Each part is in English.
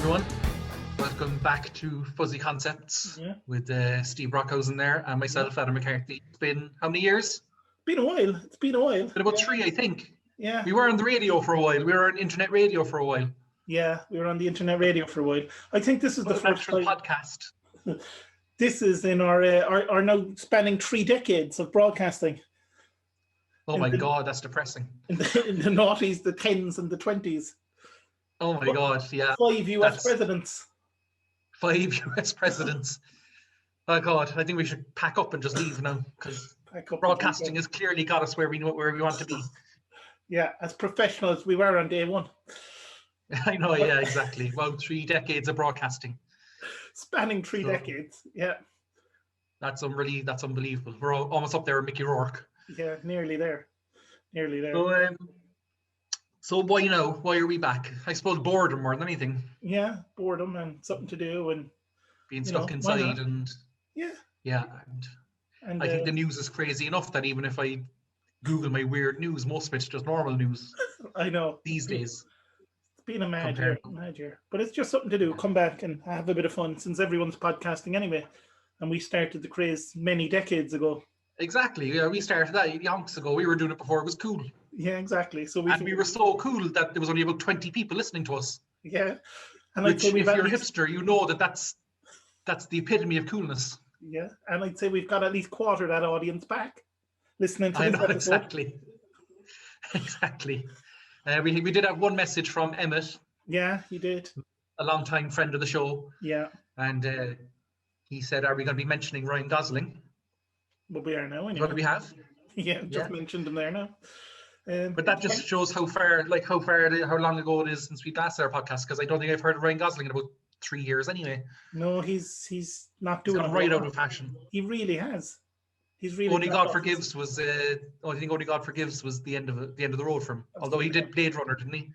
everyone. Welcome back to Fuzzy Concepts with Steve Brockhausen there and myself, Adam McCarthy. It's been how many years? Been a while. It's been a while. Been about 3, I think. Yeah. We were on the radio for a while. We were on internet radio for a while. Yeah, we were on the internet radio for a while. I think this is the first time. Podcast. This is in our now spanning 3 decades of broadcasting. Oh my God, that's depressing. In the noughties, the 10s, and the 20s. Oh my God, yeah. 5 US presidents. 5 US presidents. Oh God, I think we should pack up and just leave now because broadcasting has clearly got us where we want to be. Yeah, as professional as we were on day one. I know, yeah, exactly. Well, 3 decades of broadcasting. Spanning 3 decades, yeah. That's unbelievable. We're almost up there with Mickey Rourke. Yeah, nearly there. So why now? Why are we back? I suppose boredom more than anything. Yeah, boredom and something to do and being stuck inside and yeah. And I think the news is crazy enough that even if I Google my weird news, most of it's just normal news. I know. These days. It's been a mad year. But it's just something to do. Come back and have a bit of fun since everyone's podcasting anyway. And we started the craze many decades ago. Exactly. Yeah, we started that yonks ago. We were doing it before it was cool. Yeah, exactly. So we were so cool that there was only about 20 people listening to us. Yeah. And if you're a hipster, you know that's the epitome of coolness. Yeah. And I'd say we've got at least quarter that audience back listening to this episode. Exactly. Exactly. We did have one message from Emmett. Yeah, he did. A long-time friend of the show. Yeah. And he said, are we going to be mentioning Ryan Gosling? Well, we are now, anyway. What do we have? Yeah, just mentioned him there now. But that just shows how long ago it is since we last did our podcast, because I don't think I've heard of Ryan Gosling in about 3 years anyway. No, he's not doing it right out of fashion. He really has. He's really. Only God Forgives was. I think Only God Forgives was the end of the road for him. Although he did Blade Runner, didn't he?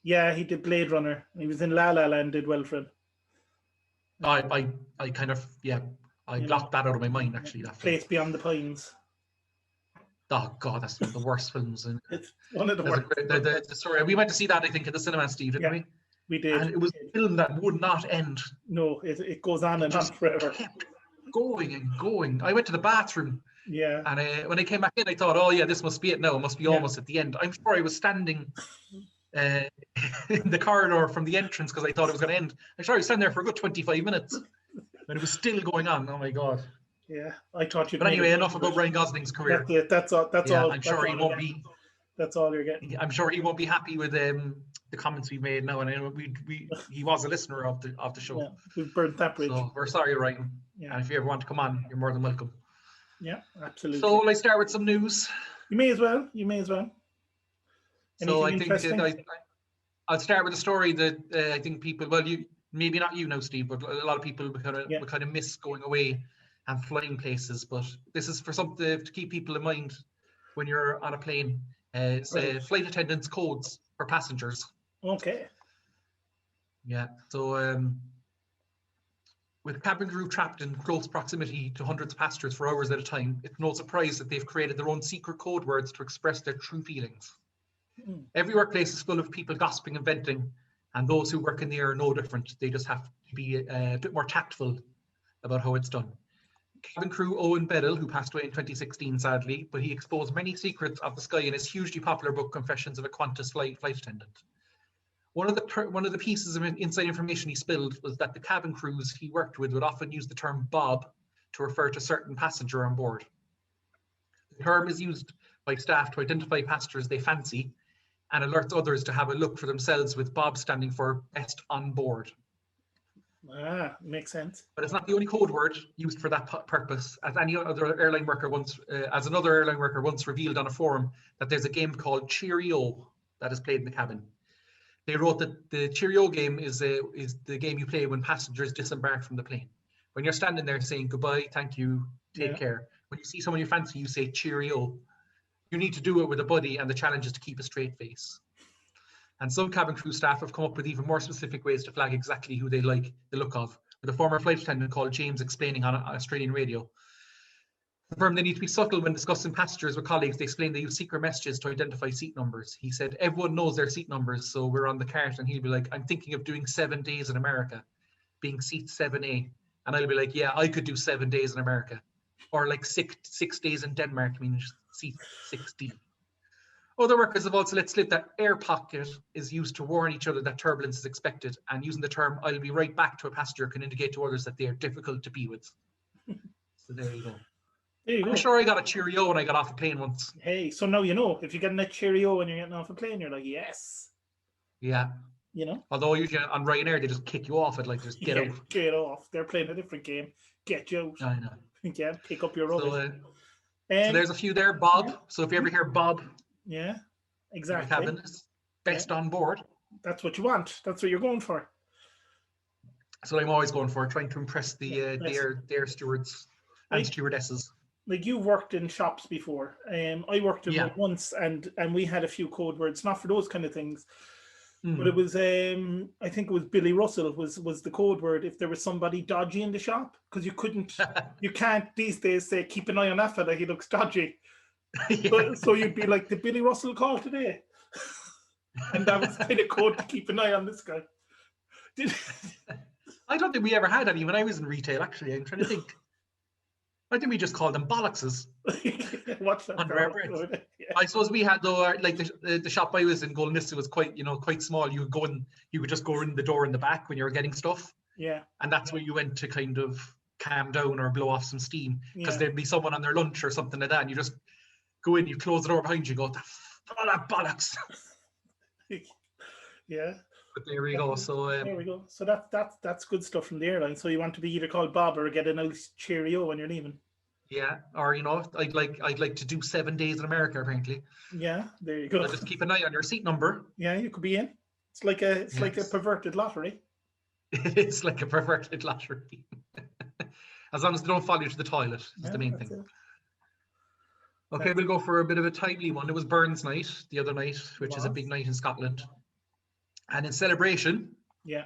Yeah, he did Blade Runner. He was in La La Land, did well for him. I blocked that out of my mind actually. That Place Beyond the Pines. Oh God, that's one of the worst films. It's one of the worst. The story. We went to see that, I think, at the cinema, Steve, didn't we? We did. And it was a film that would not end. No, it goes on and on forever. Kept going and going. I went to the bathroom. Yeah. And when I came back in, I thought, oh yeah, this must be it now. It must be almost at the end. I'm sure I was standing in the corridor from the entrance because I thought it was going to end. I'm sure I was standing there for a good 25 minutes. And it was still going on. Oh my God. Yeah, I thought you. But anyway, enough about Ryan Gosling's career. That's all. I'm sure he won't be. That's all you're getting. I'm sure he won't be happy with the comments we made now, and I know he was a listener of the show. Yeah, we've burnt that bridge. So we're sorry, Ryan. Yeah. And if you ever want to come on, you're more than welcome. Yeah, absolutely. So let's start with some news. You may as well. Anything so I think I'll start with a story that I think people. Well, maybe not you now, Steve, but a lot of people would kind of miss going away and flying places. But this is for something to keep people in mind when you're on a plane. It's flight attendants' codes for passengers. Okay. Yeah. So with cabin crew trapped in close proximity to hundreds of passengers for hours at a time, it's no surprise that they've created their own secret code words to express their true feelings. Every workplace is full of people gossiping and venting, and those who work in the air are no different. They just have to be a bit more tactful about how it's done. Cabin crew Owen Bedell, who passed away in 2016, sadly, but he exposed many secrets of the sky in his hugely popular book, Confessions of a Qantas Flight Attendant. One of the pieces of inside information he spilled was that the cabin crews he worked with would often use the term Bob to refer to certain passenger on board. The term is used by staff to identify passengers they fancy and alerts others to have a look for themselves, with Bob standing for best on board. Makes sense. But it's not the only code word used for that purpose, as another airline worker once revealed on a forum that there's a game called Cheerio that is played in the cabin. They wrote that the Cheerio game is the game you play when passengers disembark from the plane. When you're standing there saying goodbye, thank you, take care. When you see someone you fancy, you say Cheerio. You need to do it with a buddy, and the challenge is to keep a straight face. And some cabin crew staff have come up with even more specific ways to flag exactly who they like the look of, with a former flight attendant called James explaining on Australian radio. Confirmed they need to be subtle when discussing passengers with colleagues. They explain they use secret messages to identify seat numbers. He said everyone knows their seat numbers, so we're on the cart, and he'll be like, I'm thinking of doing 7 days in America, being seat 7A. And I'll be like, yeah, I could do 7 days in America. Or like six days in Denmark, meaning seat 6D. Other workers have also let slip that air pocket is used to warn each other that turbulence is expected, and using the term I'll be right back to a passenger can indicate to others that they are difficult to be with. So there you go. There you go. I'm sure I got a cheerio when I got off a plane once. Hey, so now you know, if you're getting a cheerio when you're getting off a plane, you're like, yes. Yeah. You know? Although usually on Ryanair, they just kick you off it, like just get out. Get off. They're playing a different game. Get you out. I know. Yeah, pick up your rubbish. So there's a few there. Bob. Yeah. So if you ever hear Bob. Yeah, exactly. Cabin is best on board. That's what you want. That's what you're going for. So I'm always going for, trying to impress the air stewards and stewardesses. Like you've worked in shops before. I worked in one once, and we had a few code words, not for those kind of things, but it was I think it was Billy Russell was the code word if there was somebody dodgy in the shop, because you can't these days say keep an eye on that fella, he looks dodgy. So you'd be like, did Billy Russell call today? And that was kind of code to keep an eye on this guy. I don't think we ever had any when I was in retail, actually. I'm trying to think. I think we just called them bollockses. What's that? Under our breath. Yeah. I suppose we had, though, like the shop I was in, Golden Vista, was quite small. You could just go in the door in the back when you were getting stuff. Yeah. And that's where you went to kind of calm down or blow off some steam, because there'd be someone on their lunch or something like that, and you just go in, you close the door behind you, go, all that bollocks. Yeah. But there we go. So there we go. So that's good stuff from the airline. So you want to be either called Bob or get a nice cheerio when you're leaving. Yeah, or I'd like to do 7 days in America, apparently. Yeah, there you go. So just keep an eye on your seat number. Yeah, you could be in. It's like a perverted lottery. It's like a perverted lottery. As long as they don't follow you to the toilet, is the main thing. Okay, we'll go for a bit of a timely one. It was Burns Night the other night, which is a big night in Scotland. And in celebration, a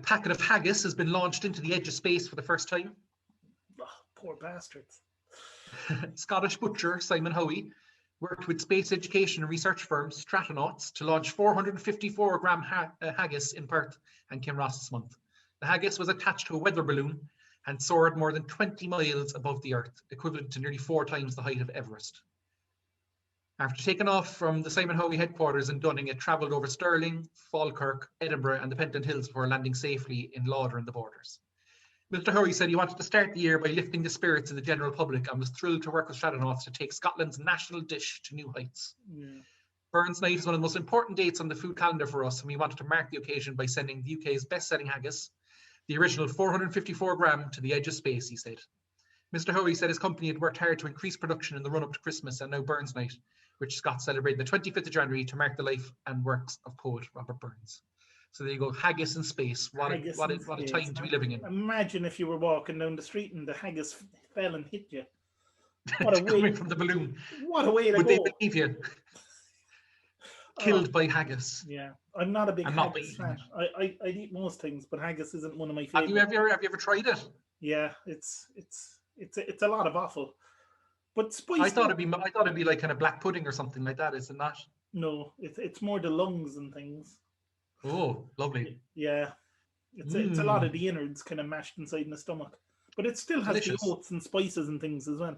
packet of haggis has been launched into the edge of space for the first time. Oh, poor bastards. Scottish butcher Simon Howie worked with space education and research firm Strattonauts to launch 454-gram haggis in Perth and Kinross this month. The haggis was attached to a weather balloon and soared more than 20 miles above the Earth, equivalent to nearly 4 times the height of Everest. After taking off from the Simon Howie headquarters in Dunning, it travelled over Stirling, Falkirk, Edinburgh and the Pentland Hills before landing safely in Lauder and the Borders. Mr. Howie said he wanted to start the year by lifting the spirits of the general public and was thrilled to work with Strattonauts to take Scotland's national dish to new heights. Burns Night is one of the most important dates on the food calendar for us, and we wanted to mark the occasion by sending the UK's best-selling haggis, the original 454-gram, to the edge of space, he said. Mr. Howie said his company had worked hard to increase production in the run-up to Christmas, and now Burns Night, which Scots celebrate the 25th of January to mark the life and works of poet Robert Burns. So there you go, haggis in space. What a time to be living in. Imagine if you were walking down the street and the haggis fell and hit you. What a way coming from the balloon. What a way to Would go. They believe you? Killed by haggis. Yeah, I'm not a big haggis fan. I'd eat most things, but haggis isn't one of my favorites. Have you ever tried it? Yeah, it's a lot of offal. But spice. I thought it'd be like kind of black pudding or something like that. Is it not? No, it's more the lungs and things. Oh, lovely. Yeah, it's a lot of the innards kind of mashed inside in the stomach, but it still has the oats and spices and things as well.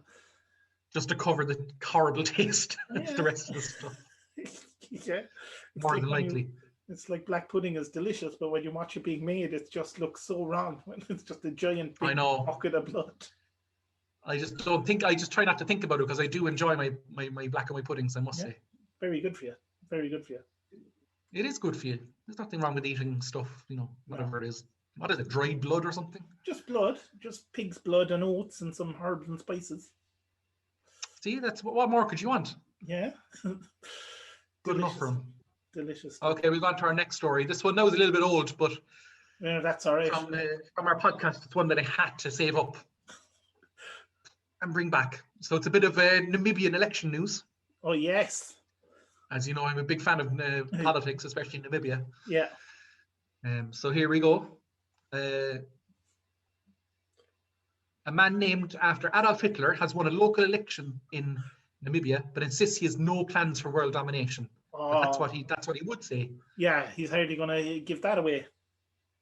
Just to cover the horrible taste of the rest of the stuff. Yeah, more than likely. It's like black pudding is delicious, but when you watch it being made, it just looks so wrong. It's just a giant big bucket of blood. I just try not to think about it, because I do enjoy my black and white puddings, I must say. Very good for you. Very good for you. It is good for you. There's nothing wrong with eating stuff, whatever it is. What is it, dried blood or something? Just blood. Just pig's blood and oats and some herbs and spices. See, what more could you want? Yeah. Good enough for him. Delicious. Okay, we've on to our next story. This one now is a little bit old, but yeah, that's all right. From our podcast, it's one that I had to save up and bring back. So it's a bit of Namibian election news. Oh, yes. As you know, I'm a big fan of politics, especially in Namibia. Yeah. So here we go. A man named after Adolf Hitler has won a local election in Namibia, but insists he has no plans for world domination. But that's what he would say. Yeah, he's hardly going to give that away.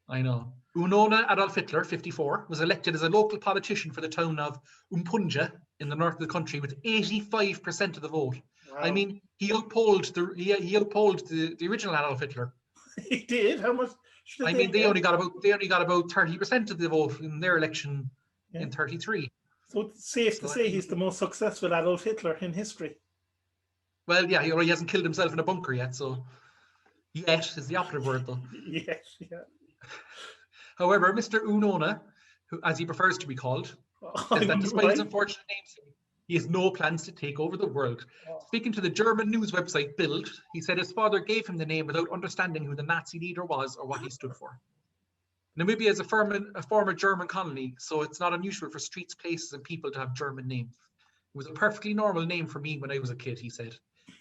I know. Unona Adolf Hitler, 54, was elected as a local politician for the town of Umpunja in the north of the country with 85% of the vote. Wow. I mean, he outpolled the original Adolf Hitler. He did. How much? I mean, they only got about 30% of the vote in their election in 33. So it's safe to say he's the most successful Adolf Hitler in history. Well, yeah, he hasn't killed himself in a bunker yet, so yet is the operative word, though. Yes, yeah. However, Mr. Unona, who, as he prefers to be called, says that despite his unfortunate name, he has no plans to take over the world. Speaking to the German news website Bild, he said his father gave him the name without understanding who the Nazi leader was or what he stood for. Namibia is a former German colony, so it's not unusual for streets, places, and people to have German names. It was a perfectly normal name for me when I was a kid, he said.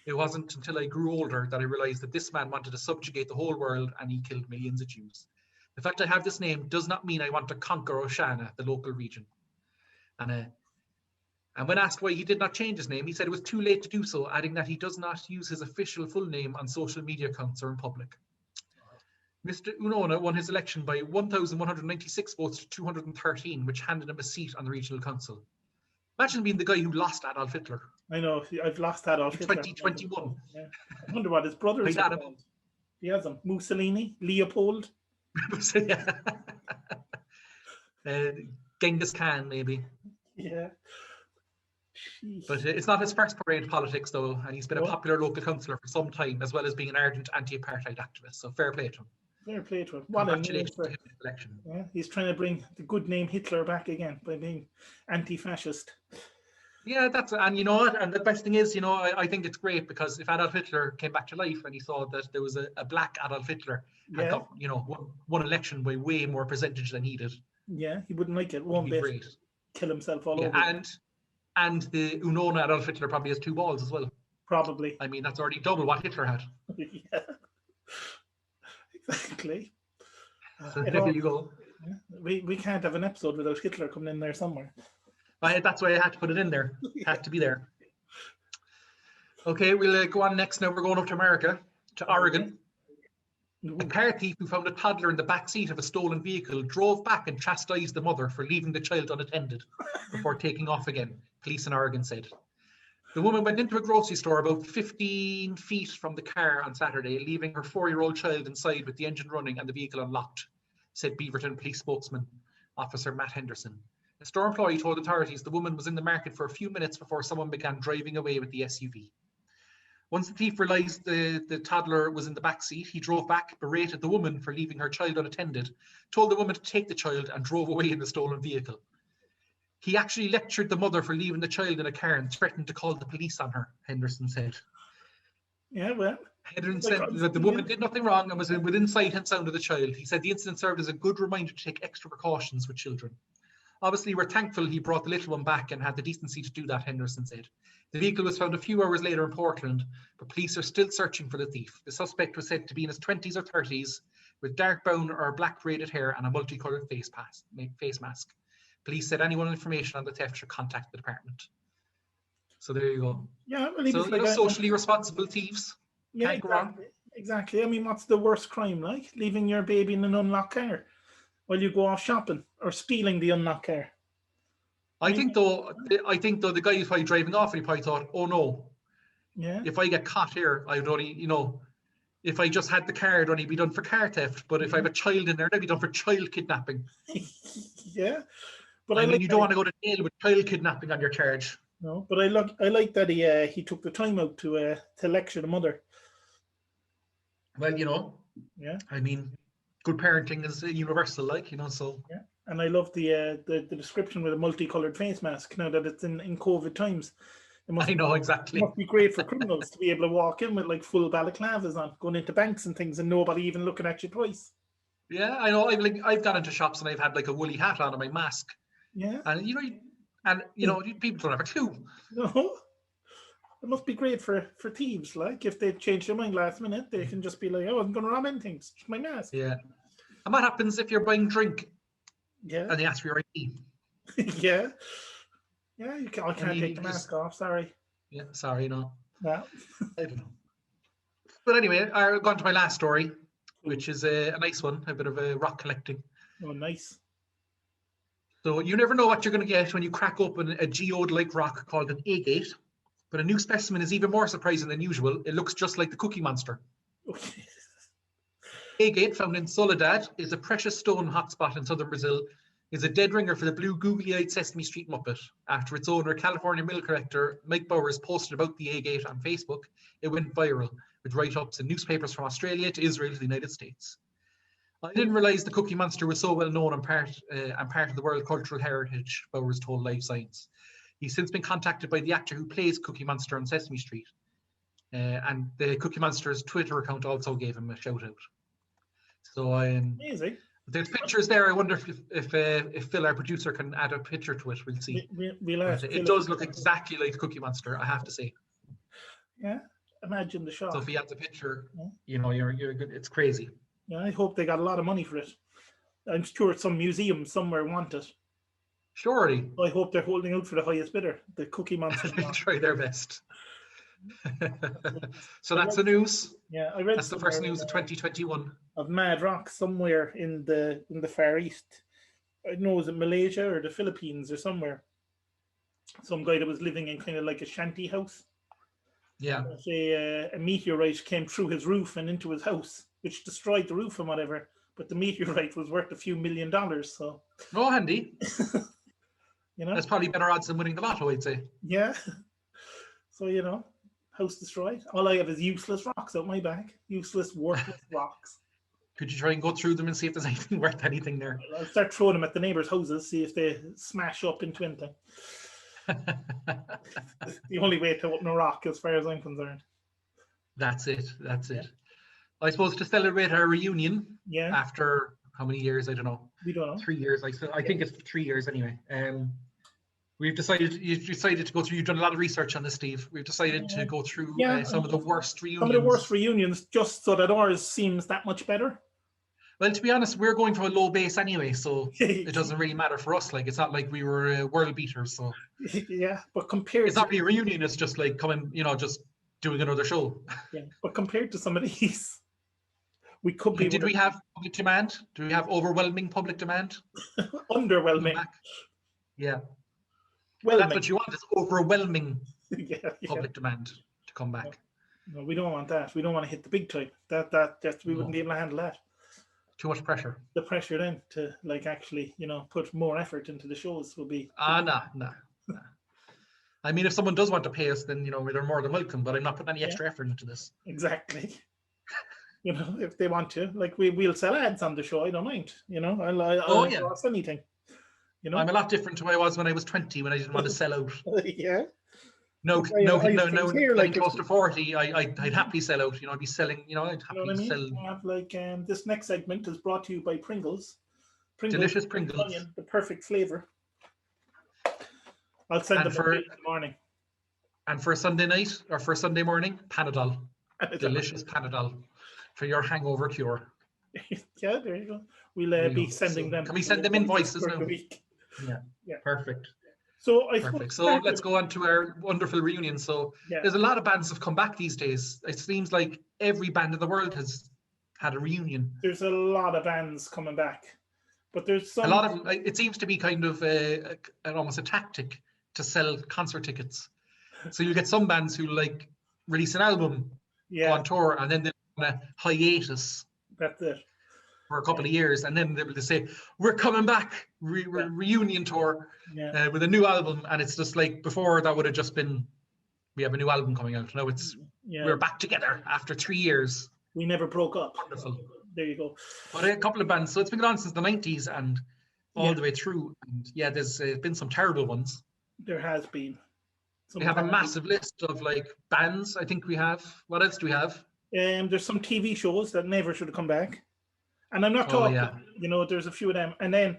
It wasn't until I grew older that I realized that this man wanted to subjugate the whole world and he killed millions of Jews. The fact I have this name does not mean I want to conquer Oshana, the local region. And when asked why he did not change his name, he said it was too late to do so, adding that he does not use his official full name on social media accounts or in public. Mr. Unona won his election by 1,196 votes to 213, which handed him a seat on the regional council. Imagine being the guy who lost Adolf Hitler. I know, I've lost Adolf Hitler. 2021. Yeah. I wonder what his brothers are called. He has them. Mussolini, Leopold. Genghis Khan, maybe. Yeah. Jeez. But it's not his first foray into politics, though, and he's been a popular local councillor for some time, as well as being an ardent anti-apartheid activist. So fair play to him. Fair play to him. Congratulations to him in the election. Yeah, he's trying to bring the good name Hitler back again by being anti-fascist. Yeah, and you know what? And the best thing is, I think it's great because if Adolf Hitler came back to life and he saw that there was a black Adolf Hitler and got, one election by way more percentage than he did. Yeah, he wouldn't like it one bit. Great. Kill himself all over. And the Unona Adolf Hitler probably has 2 balls as well. Probably. I mean, that's already double what Hitler had. Yeah. Exactly. So there you go. We can't have an episode without Hitler coming in there somewhere. That's why I had to put it in there. It had to be there. Okay, we'll go on next. Now we're going up to America, to Oregon. A car thief who found a toddler in the back seat of a stolen vehicle drove back and chastised the mother for leaving the child unattended before taking off again, police in Oregon said. The woman went into a grocery store about 15 feet from the car on Saturday, leaving her 4-year-old child inside with the engine running and the vehicle unlocked, said Beaverton police spokesman, Officer Matt Henderson. A store employee told authorities the woman was in the market for a few minutes before someone began driving away with the SUV. Once the thief realized the toddler was in the back seat, he drove back, berated the woman for leaving her child unattended, told the woman to take the child and drove away in the stolen vehicle. He actually lectured the mother for leaving the child in a car and threatened to call the police on her, Henderson said. Yeah, well. Henderson said that the woman did nothing wrong and was within sight and sound of the child. He said the incident served as a good reminder to take extra precautions with children. Obviously, we're thankful he brought the little one back and had the decency to do that, Henderson said. The vehicle was found a few hours later in Portland, but police are still searching for the thief. The suspect was said to be in his 20s or 30s with dark brown or black braided hair and a multicolored face mask. Police said anyone with information on the theft should contact the department. So there you go. Yeah, so socially responsible thieves. Yeah, exactly. I mean, what's the worst crime like? Leaving your baby in an unlocked car while you go off shopping, or stealing the unlocked car. I think though the guy who's probably driving off, and he probably thought, oh no, if I get caught here, I would only, if I just had the car, it'd only be done for car theft. But if I have a child in there, that'd be done for child kidnapping. Yeah. But I mean, you don't want to go to jail with child kidnapping on your charge. No, but I like that he took the time out to lecture the mother. Well, yeah. I mean, good parenting is universal, so. Yeah, and I love the description with a multicolored face mask. Now that it's in COVID times, I know exactly. It must be great for criminals to be able to walk in with like full balaclavas on, going into banks and things, and nobody even looking at you twice. Yeah, I know. I've gone into shops and I've had like a woolly hat on and my mask. Yeah. And people don't have a clue. No. It must be great for thieves. Like if they change their mind last minute, they can just be like, "Oh, I'm going to rob anything. It's just my mask." Yeah. And what happens if you're buying drink? Yeah. And they ask for your ID? Yeah. Yeah, I can't take the mask off. Sorry. Yeah, sorry, no. No. I don't know. But anyway, I've gone to my last story, which is a nice one, a bit of a rock collecting. Oh, nice. So you never know what you're going to get when you crack open a geode-like rock called an agate. But a new specimen is even more surprising than usual. It looks just like the Cookie Monster. Okay. Agate, found in Soledad, is a precious stone hotspot in southern Brazil. Is a dead ringer for the blue googly-eyed Sesame Street Muppet. After its owner, California mill collector Mike Bowers, posted about the agate on Facebook, it went viral, with write-ups in newspapers from Australia to Israel to the United States. I didn't realise the Cookie Monster was so well known and part of the world cultural heritage, Bowers told Live Science. He's since been contacted by the actor who plays Cookie Monster on Sesame Street. And the Cookie Monster's Twitter account also gave him a shout out. So amazing. There's pictures there. I wonder if Phil, our producer, can add a picture to it. We'll see. It does look exactly like Cookie Monster, I have to say. Yeah, imagine the shot. So if he adds a picture, you know, you're good. It's crazy. Yeah, I hope they got a lot of money for it. I'm sure some museum somewhere want it. Surely. I hope they're holding out for the highest bidder, the Cookie Monster. They'll try their best. So that's the news. Yeah, I read that's the first news of 2021 of mad rock somewhere in the Far East. I don't know, was it Malaysia or the Philippines or somewhere? Some guy that was living in kind of like a shanty house. Yeah. A meteorite came through his roof and into his house, which destroyed the roof and whatever. But the meteorite was worth a few $1 million. So. Oh, handy. You know, that's probably better odds than winning the lotto, I'd say. Yeah. So, you know, house destroyed. All I have is useless rocks out my back. Useless, worthless rocks. Could you try and go through them and see if there's anything worth anything there? I'll start throwing them at the neighbours' houses, see if they smash up into anything. The only way to open a rock, as far as I'm concerned. That's it. I suppose to celebrate our reunion. Yeah. After how many years? I don't know. We don't know. 3 years. I think it's 3 years anyway. You've decided to go through. You've done a lot of research on this, Steve. We've decided to go through some of the worst reunions. Some of the worst reunions, just so that ours seems that much better. Well, to be honest, we're going from a low base anyway, so it doesn't really matter for us. Like, it's not like we were world beaters. So yeah, but compared, it's not really a reunion. It's just like coming, just doing another show. Yeah, but compared to some of these, we could be. Did we have public demand? Do we have overwhelming public demand? Underwhelming. Yeah. Well, that's what you want, is overwhelming public demand to come back. No, we don't want that. We don't want to hit the big time. That we wouldn't be able to handle that. Too much pressure. The pressure then to actually, put more effort into the shows will be. No. I mean, if someone does want to pay us, then they're more than welcome. But I'm not putting any extra effort into this. Exactly. If they want to, we'll sell ads on the show. I don't mind. I'll watch anything. I'm a lot different to what I was when I was 20, when I didn't want to sell out. Yeah. No, close to 40, I'd happily sell out. I'd be selling. I'd happily sell. Have this next segment is brought to you by Pringles. Delicious Pringles. Onion, the perfect flavor. I'll send them in the morning. And for a Sunday night or for a Sunday morning, Panadol. Delicious Panadol for your hangover cure. Yeah, there you go. We'll be sending them. Can we send them invoices now? Yeah. Perfect. So let's go on to our wonderful reunion. So there's a lot of bands have come back these days. It seems like every band in the world has had a reunion. There's a lot of bands coming back, but there's some. A lot of it seems to be kind of almost a tactic to sell concert tickets. So you get some bands who release an album, go on tour, and then they're on a hiatus. That's it. For a couple of years, and then they say we're coming back, reunion tour with a new album, and it's just like before that would have just been we have a new album coming out. Now it's we're back together after 3 years. We never broke up. Wonderful. There you go. But a couple of bands, so it's been going on since the 90s and all the way through. And there's been some terrible ones. There has been. We have a massive list of bands. I think we have. What else do we have? There's some TV shows that never should have come back. And I'm not talking, there's a few of them. And then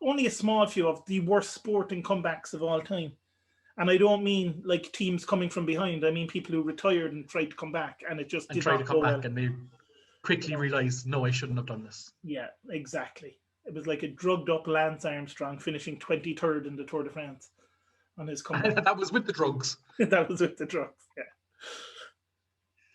only a small few of the worst sporting comebacks of all time. And I don't mean teams coming from behind. I mean people who retired and tried to come back, and it just did not go well. And they quickly realized, no, I shouldn't have done this. Yeah, exactly. It was like a drugged up Lance Armstrong finishing 23rd in the Tour de France on his comeback. That was with the drugs. That was with the drugs, yeah.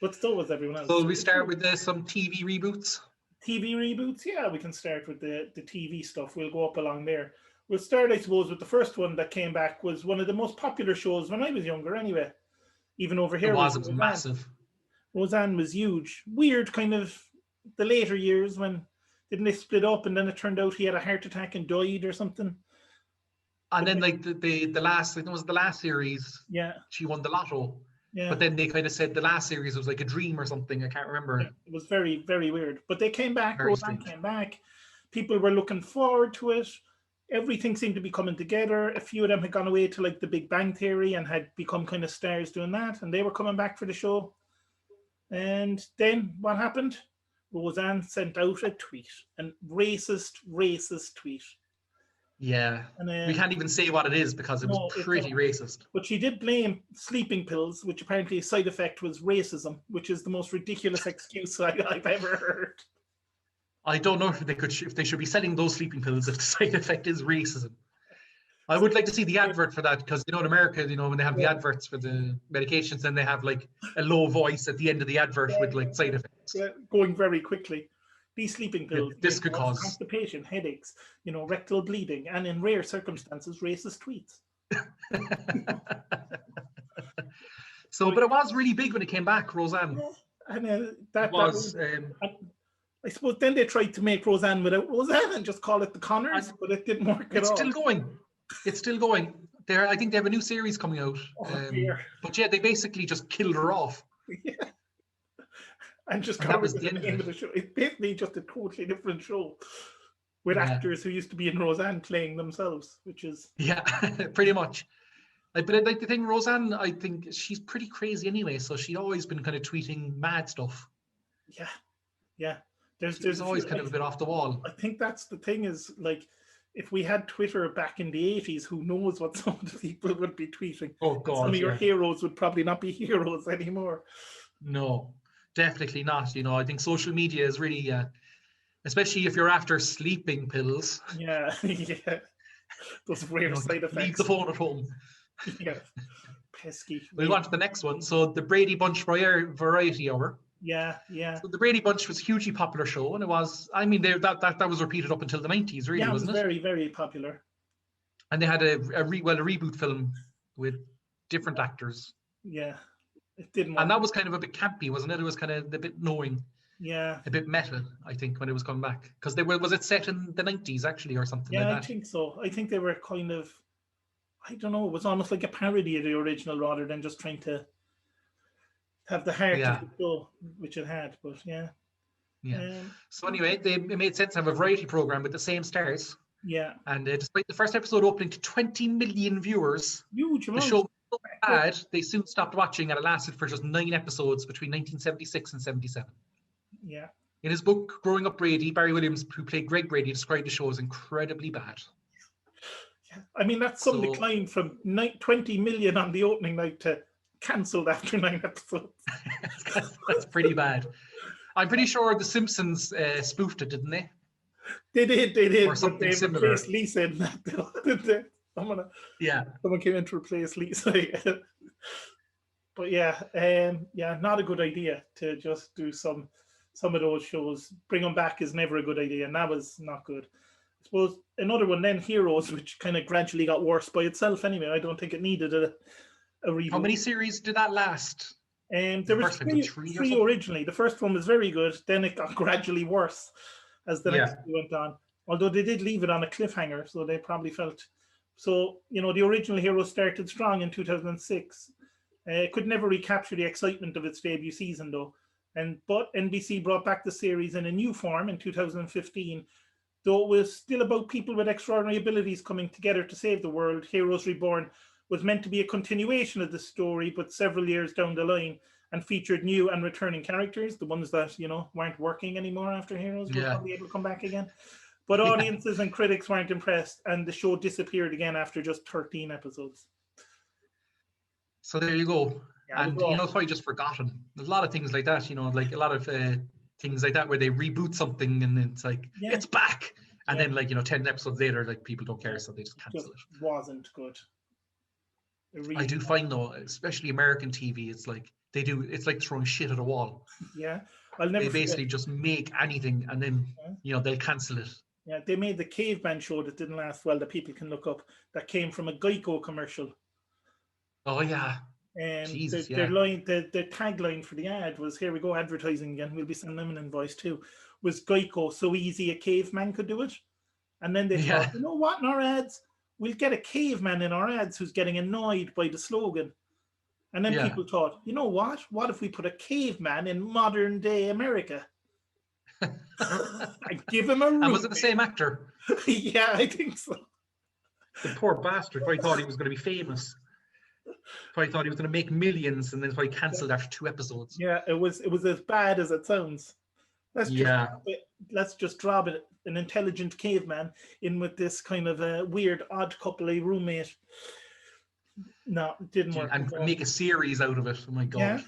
But so was everyone else. So we start with some TV reboots. TV reboots, yeah, we can start with the TV stuff. We'll go up along there. We'll start, I suppose, with the first one that came back. Was one of the most popular shows when I was younger, anyway. Even over here, it was massive. Roseanne was huge. Weird, kind of the later years when didn't they split up, and then it turned out he had a heart attack and died or something. And then, like the last, I think it was the last series. Yeah, she won the lotto. Yeah. But then they kind of said the last series was like a dream or something. I can't remember. It was very, very weird. But they came back. Roseanne came back. People were looking forward to it. Everything seemed to be coming together. A few of them had gone away to like the Big Bang Theory and had become kind of stars doing that. And they were coming back for the show. And then what happened? Roseanne sent out a tweet. A racist tweet. Yeah, and we can't even say what it is because it was pretty racist. But she did blame sleeping pills, which apparently a side effect was racism, which is the most ridiculous excuse I've ever heard. I don't know if they should be selling those sleeping pills if the side effect is racism. I would like to see the advert for that because, in America, when they have the adverts for the medications, then they have like a low voice at the end of the advert with like side effects. Going very quickly. These sleeping pills this could cause constipation, headaches, rectal bleeding, and in rare circumstances, racist tweets. But it was really big when it came back, Roseanne. Yeah, and that was. I suppose then they tried to make Roseanne without Roseanne and just call it The Connors, but it didn't work at all. It's still going. It's still going. I think they have a new series coming out. But yeah, they basically just killed her off. Yeah. And just covered the name of the show. It's basically just a totally different show with actors who used to be in Roseanne playing themselves, which is... Yeah, pretty much. But like the thing, Roseanne, I think she's pretty crazy anyway, so she's always been kind of tweeting mad stuff. Yeah. There's always kind of a bit off the wall. I think that's the thing is, like, if we had Twitter back in the 80s, who knows what some of the people would be tweeting. Oh, God, some of your heroes would probably not be heroes anymore. No. Definitely not. I think social media is really, especially if you're after sleeping pills. Yeah. Those rare side effects. Leave the phone at home. Yeah. Pesky. We'll go on to the next one. So the Brady Bunch Variety Hour. Yeah. So the Brady Bunch was a hugely popular show, and it was. I mean, that was repeated up until the 90s, really, wasn't it? Yeah, it was very, very popular. And they had a reboot film with different actors. Yeah. It didn't. And that was kind of a bit campy, wasn't it? It was kind of a bit knowing. Yeah. A bit meta, I think, when it was coming back. Because was it set in the 90s, actually, or something like that? Yeah, I think so. I think they were kind of, I don't know, it was almost like a parody of the original rather than just trying to have the heart of the show, which it had. But yeah. So anyway, it made sense to have a variety program with the same stars. Yeah. And despite the first episode opening to 20 million viewers, huge amount. The show so bad, they soon stopped watching, and it lasted for just 9 episodes between 1976 and 77. Yeah. In his book, Growing Up Brady, Barry Williams, who played Greg Brady, described the show as incredibly bad. Yeah. I mean, that's some decline from 20 million on the opening night to cancelled after 9 episodes. That's pretty bad. I'm pretty sure The Simpsons spoofed it, didn't they? They did. Or something similar. Replaced Lisa in that, didn't they? Someone came in to replace Lisa. But not a good idea to just do some of those shows. Bring them back is never a good idea, and that was not good. I suppose another one then, Heroes, which kind of gradually got worse by itself anyway. I don't think it needed a reboot. How many series did that last? There was three originally. The first one was very good, then it got gradually worse as the next two went on. Although they did leave it on a cliffhanger, so they probably felt... So, the original Heroes started strong in 2006. Could never recapture the excitement of its debut season, though. But NBC brought back the series in a new form in 2015. Though it was still about people with extraordinary abilities coming together to save the world, Heroes Reborn was meant to be a continuation of the story, but several years down the line, and featured new and returning characters, the ones that, weren't working anymore after Heroes were probably able to come back again. But audiences and critics weren't impressed, and the show disappeared again after just 13 episodes. So there you go. Yeah, and it's probably just forgotten. There's a lot of things like that, like a lot of things like that where they reboot something and it's like, it's back. And then, like, 10 episodes later, like, people don't care, so they just cancel it. Wasn't good. I do find, though, especially American TV, it's like it's like throwing shit at a wall. Yeah. I'll never They basically just make anything and then, they'll cancel it. Yeah, they made the Caveman show that didn't last well that people can look up, that came from a Geico commercial. Oh, yeah. Jesus, their tagline for the ad was, here we go, advertising again, we'll be sending them an invoice too, was Geico, so easy a caveman could do it. And then they thought, you know what, in our ads, we'll get a caveman in our ads who's getting annoyed by the slogan. And then people thought, you know what if we put a caveman in modern day America? I give him a room. And was it the same actor? Yeah, I think so. The poor bastard probably thought he was going to be famous. Probably thought he was going to make millions, and then probably cancelled after 2 episodes. Yeah, it was as bad as it sounds. Let's just drop it, an intelligent caveman in with this kind of a weird odd couple-y roommate. No, it didn't work. And make a series out of it. Oh my god. Yeah.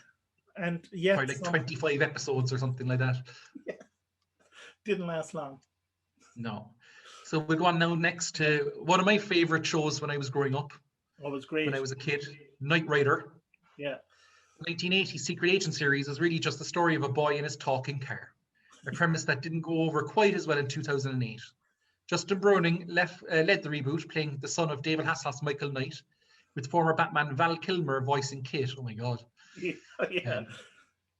And probably like 25 episodes or something like that. Yeah. Didn't last long. No. So we'll go on now next to one of my favorite shows when I was growing up. Oh, it was great. When I was a kid, Knight Rider. Yeah. 1980 Secret Agent series is really just the story of a boy in his talking car. A premise that didn't go over quite as well in 2008. Justin Browning led the reboot, playing the son of David Hasselhoff's Michael Knight, with former Batman Val Kilmer voicing Kit. Oh my god. Yeah.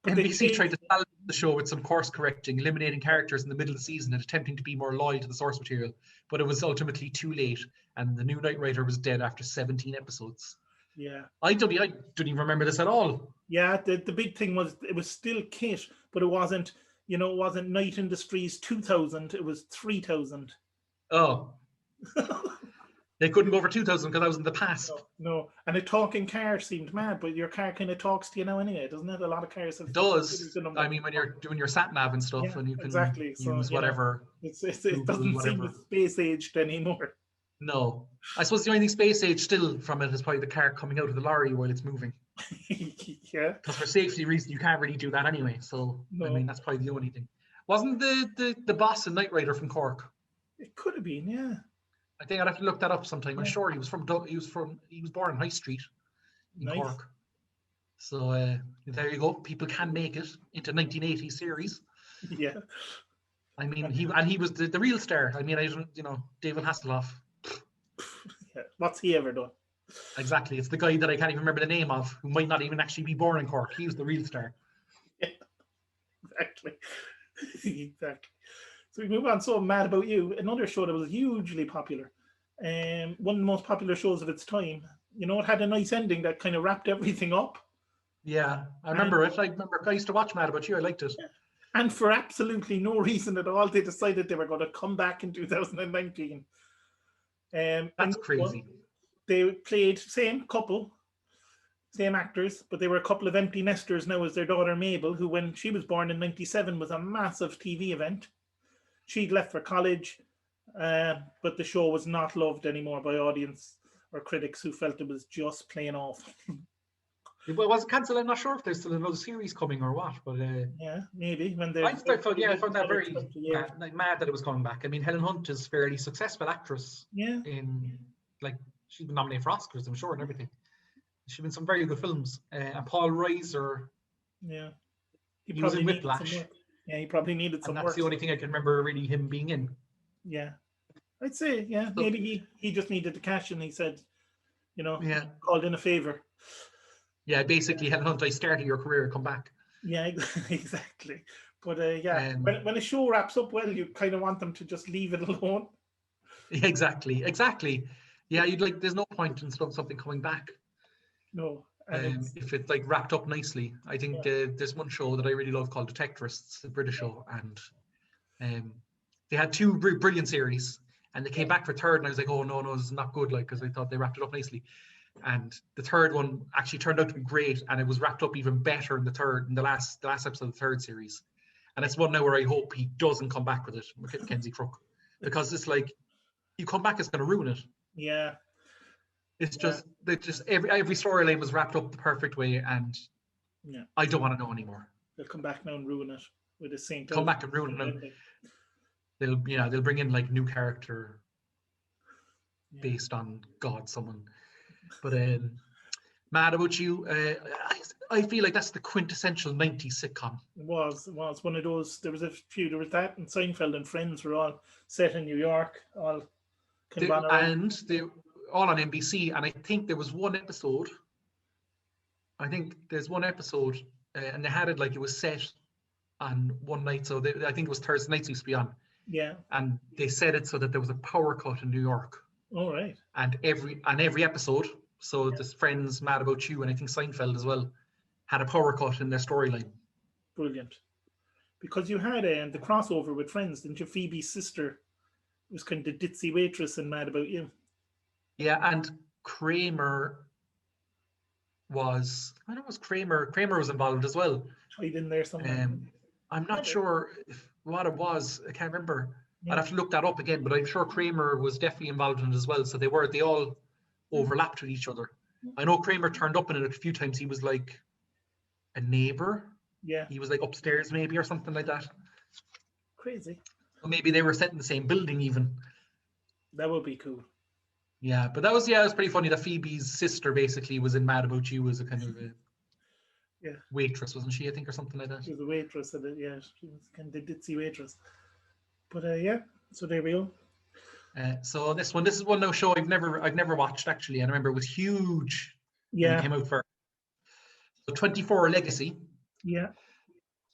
NBC tried to salvage the show with some course correcting, eliminating characters in the middle of the season and attempting to be more loyal to the source material, but it was ultimately too late, and the new Knight Rider was dead after 17 episodes. Yeah. I don't even remember this at all. Yeah, the big thing was it was still Kit, but it wasn't, it wasn't Knight Industries 2000, it was 3000. Oh. They couldn't go over 2000 because I was in the past. No. And a talking car seemed mad, but your car kind of talks to you now anyway, doesn't it? A lot of cars have. It does. I mean, when you're doing your sat nav and stuff, and you can use whatever. It doesn't seem space aged anymore. No. I suppose the only thing space age still from it is probably the car coming out of the lorry while it's moving. Yeah. Because for safety reasons, you can't really do that anyway. So, I mean, that's probably the only thing. Wasn't the boss in Knight Rider from Cork? It could have been, yeah. I think I'd have to look that up sometime. I'm sure he was born in High Street in Cork. So there you go. People can make it into 1980 series. Yeah. I mean, he was the real star. I mean, David Hasselhoff. Yeah. What's he ever done? Exactly. It's the guy that I can't even remember the name of, who might not even actually be born in Cork. He was the real star. Yeah. Exactly. Exactly. So we move on. So Mad About You, another show that was hugely popular, one of the most popular shows of its time. It had a nice ending that kind of wrapped everything up. Yeah, I remember it. I used to watch Mad About You. I liked it. Yeah. And for absolutely no reason at all, they decided they were going to come back in 2019. That's crazy. They played same couple, same actors, but they were a couple of empty nesters now as their daughter Mabel, who when she was born in 97 was a massive TV event. She'd left for college, but the show was not loved anymore by audience or critics who felt it was just plain awful. It was cancelled. I'm not sure if there's still another series coming or what, but yeah, maybe when they. I found that very mad that it was coming back. I mean, Helen Hunt is a fairly successful actress. Yeah. She's been nominated for Oscars, I'm sure, and everything. She's been in some very good films. And Paul Reiser. Yeah. He was in Whiplash. Yeah, he probably needed some work. That's the only thing I can remember really him being in. Yeah. I'd say, so, maybe he just needed the cash and he said, called in a favor. Yeah, basically, Helen Hunt, I started your career, come back. Yeah, exactly. But when a show wraps up well, you kind of want them to just leave it alone. Exactly. Yeah, there's no point in something coming back. No. If it wrapped up nicely. I think there's one show that I really love called Detectorists, a British show, and they had 2 brilliant series, and they came back for a third, and I was like, oh no, this is not good, because I thought they wrapped it up nicely, and the third one actually turned out to be great, and it was wrapped up even better in the last episode of the third series, and it's one now where I hope he doesn't come back with it, Mackenzie Crook, because it's like, you come back, it's going to ruin it. Yeah. It's just every storyline was wrapped up the perfect way, and I don't want to know anymore. They'll come back now and ruin it with the same. Come back and ruin it now. they'll bring in like new character based on God, someone. But Mad About You, I feel like that's the quintessential 90s sitcom. It was one of those. There was that, and Seinfeld and Friends were all set in New York, all they all on NBC. And I think there was one episode. I think there's one episode, and they had it like it was set on one night. So I think it was Thursday nights used to be on. Yeah. And they set it so that there was a power cut in New York. All right. And every episode, so this Friends, Mad About You, and I think Seinfeld as well, had a power cut in their storyline. Brilliant. Because you had the crossover with Friends, didn't you? Phoebe's sister was kind of the ditzy waitress in Mad About You. Yeah, and Kramer was, I don't know, was Kramer was involved as well. Tied in there somewhere. I'm not sure what it was. I can't remember. Yeah. I'd have to look that up again, but I'm sure Kramer was definitely involved in it as well. So they all overlapped with each other. I know Kramer turned up in it a few times. He was like a neighbor. Yeah. He was like upstairs maybe or something like that. Crazy. Or maybe they were set in the same building even. That would be cool. Yeah, but it was pretty funny that Phoebe's sister basically was in Mad About You as a kind of a waitress, wasn't she? I think, or something like that. She was a waitress, she was kind of ditzy waitress. But so there we go. So this is one no show I've never watched actually, and I remember it was huge. Yeah, when it came out first. So 24 Legacy. Yeah.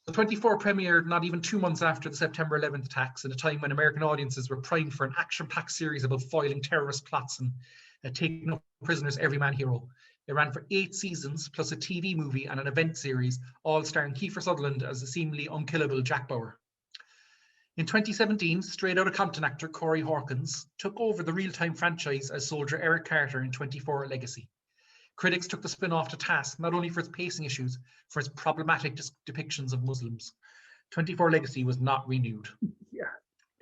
The 24 premiered not even 2 months after the September 11th attacks, at a time when American audiences were primed for an action-packed series about foiling terrorist plots and taking up prisoners every man hero. It ran for 8 seasons, plus a TV movie and an event series, all starring Kiefer Sutherland as the seemingly unkillable Jack Bauer. In 2017, Straight Outta Compton actor Corey Hawkins took over the real-time franchise as Soldier Eric Carter in 24 Legacy. Critics took the spin-off to task not only for its pacing issues, for its problematic depictions of Muslims. 24 Legacy was not renewed. Yeah.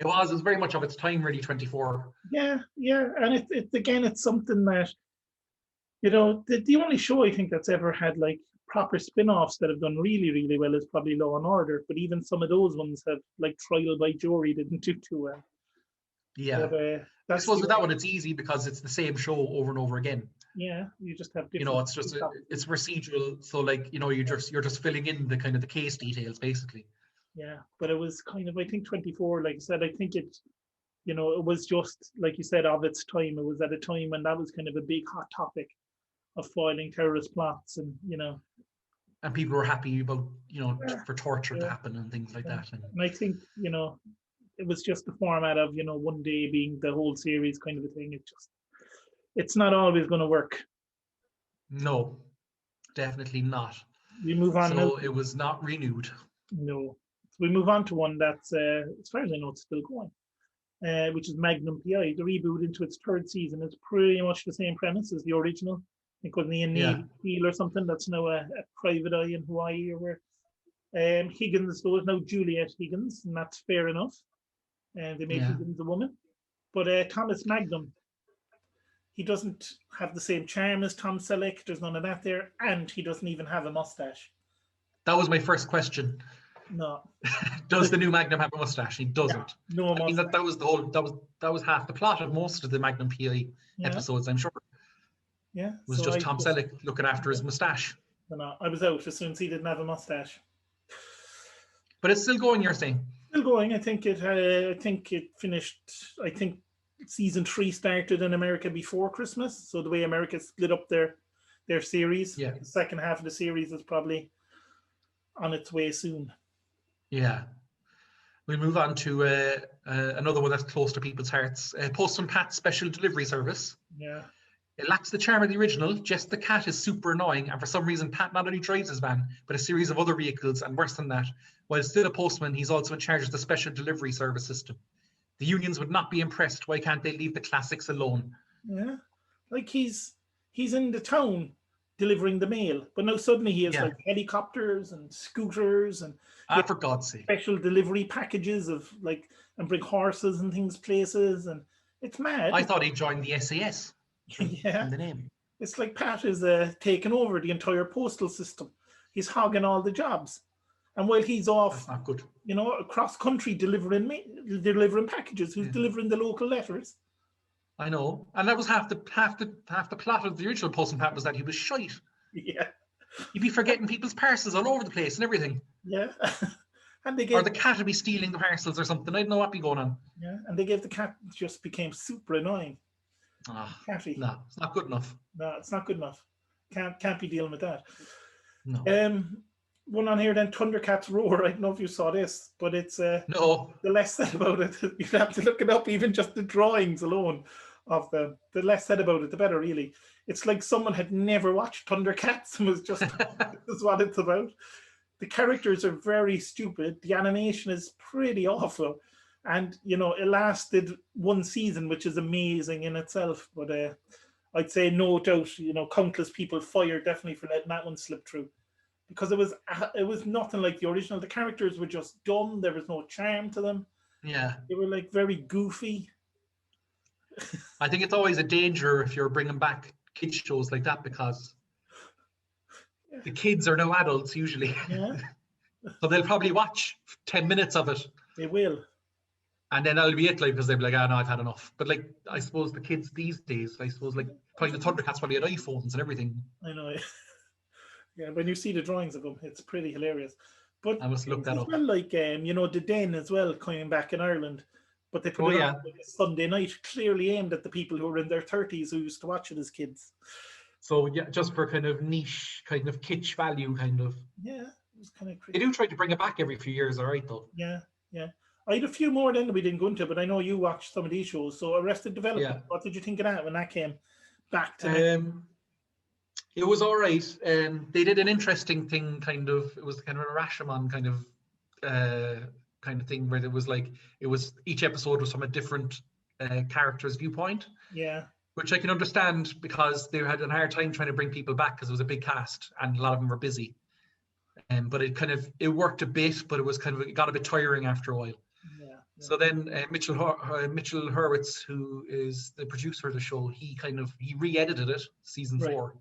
It was very much of its time, really, 24. Yeah. And it's something that, the only show I think that's ever had like proper spin-offs that have done really, really well is probably Law and Order, but even some of those ones have, like Trial by Jury, didn't do too well. Yeah. But, I suppose with that one, it's easy because it's the same show over and over again. Yeah, you just have different. It's just it's procedural, so like you're just filling in the kind of the case details basically. Yeah, but it was kind of, I think 24, like I said, I think it was just like you said, of its time. It was at a time when that was kind of a big hot topic of foiling terrorist plots, and and people were happy about for torture to happen and things like that. And I think it was just the format of one day being the whole series kind of a thing. It's not always going to work. No, definitely not. We move on. So it was not renewed. No. So we move on to one that's, as far as I know, it's still going, which is Magnum PI. The reboot into its 3rd season. It's pretty much the same premise as the original. I think it was Ian Neal or something. That's now a private eye in Hawaii or where. Higgins, though, is now Juliet Higgins, and that's fair enough. And they made Higgins a woman. But Thomas Magnum, he doesn't have the same charm as Tom Selleck. There's none of that there, and he doesn't even have a mustache. That was my first question. No. Does the new Magnum have a mustache? He doesn't. No mustache. I mean, that was the whole. That was half the plot of most of the Magnum PI episodes, I'm sure. Yeah. It was just Tom Selleck looking after his mustache. No, I was out as soon as he didn't have a mustache. But it's still going, you're saying? Still going. I think it finished. I think season 3 started in America before Christmas. So the way America split up their series, the second half of the series is probably on its way soon. Yeah. We move on to another one that's close to people's hearts. Postman Pat's Special Delivery Service. Yeah. It lacks the charm of the original. Jess the cat is super annoying, and for some reason Pat not only drives his van, but a series of other vehicles, and worse than that, while still a postman, he's also in charge of the special delivery service system. The unions would not be impressed. Why can't they leave the classics alone? Yeah, like he's in the town delivering the mail, but now suddenly he has like helicopters and scooters and for God's sake, special delivery packages of and bring horses and things places, and it's mad. I thought he joined the SAS. Yeah, in the name. It's like Pat is taking over the entire postal system. He's hogging all the jobs. And while he's off, that's not good. Across country delivering packages, who's delivering the local letters. I know, and that was half the plot of the original Postman Pat was that he was shite. Yeah, he'd be forgetting people's parcels all over the place and everything. Yeah, and or the cat would be stealing the parcels or something. I don't know what be going on. Yeah, and they gave the cat just became super annoying. Catty. No, it's not good enough. No, it's not good enough. Can't be dealing with that. No. One on here then, Thundercats Roar. I don't know if you saw this, but it's no. The less said about it, you'd have to look it up. Even just the drawings alone of the less said about it, the better. Really, it's like someone had never watched Thundercats and was just this is what it's about. The characters are very stupid. The animation is pretty awful, and it lasted one season, which is amazing in itself. But I'd say no doubt, countless people fired definitely for letting that one slip through. Because it was nothing like the original. The characters were just dumb. There was no charm to them. Yeah. They were like very goofy. I think it's always a danger if you're bringing back kids shows like that, because the kids are now adults usually. Yeah. So they'll probably watch 10 minutes of it. They will. And then that'll be it, because they'll be like, no, I've had enough. But I suppose the kids these days, probably the Thundercats probably had iPhones and everything. I know. Yeah, when you see the drawings of them, it's pretty hilarious. But I must look that up. Well, the Den as well, coming back in Ireland, but they put it on a Sunday night, clearly aimed at the people who are in their 30s who used to watch it as kids. So yeah, just for kind of niche, kind of kitsch value, kind of. Yeah, it was kind of crazy. They do try to bring it back every few years, all right, though. Yeah. I had a few more then that we didn't go into, but I know you watched some of these shows. So Arrested Development, What did you think of that when that came back to It was all right. They did an interesting thing, kind of. It was kind of a Rashomon kind of thing, where each episode was from a different character's viewpoint. Yeah. Which I can understand, because they had a hard time trying to bring people back because it was a big cast and a lot of them were busy. But it worked a bit, but it got a bit tiring after a while. Yeah. So then Mitchell Hurwitz, who is the producer of the show, he re-edited it, season 4.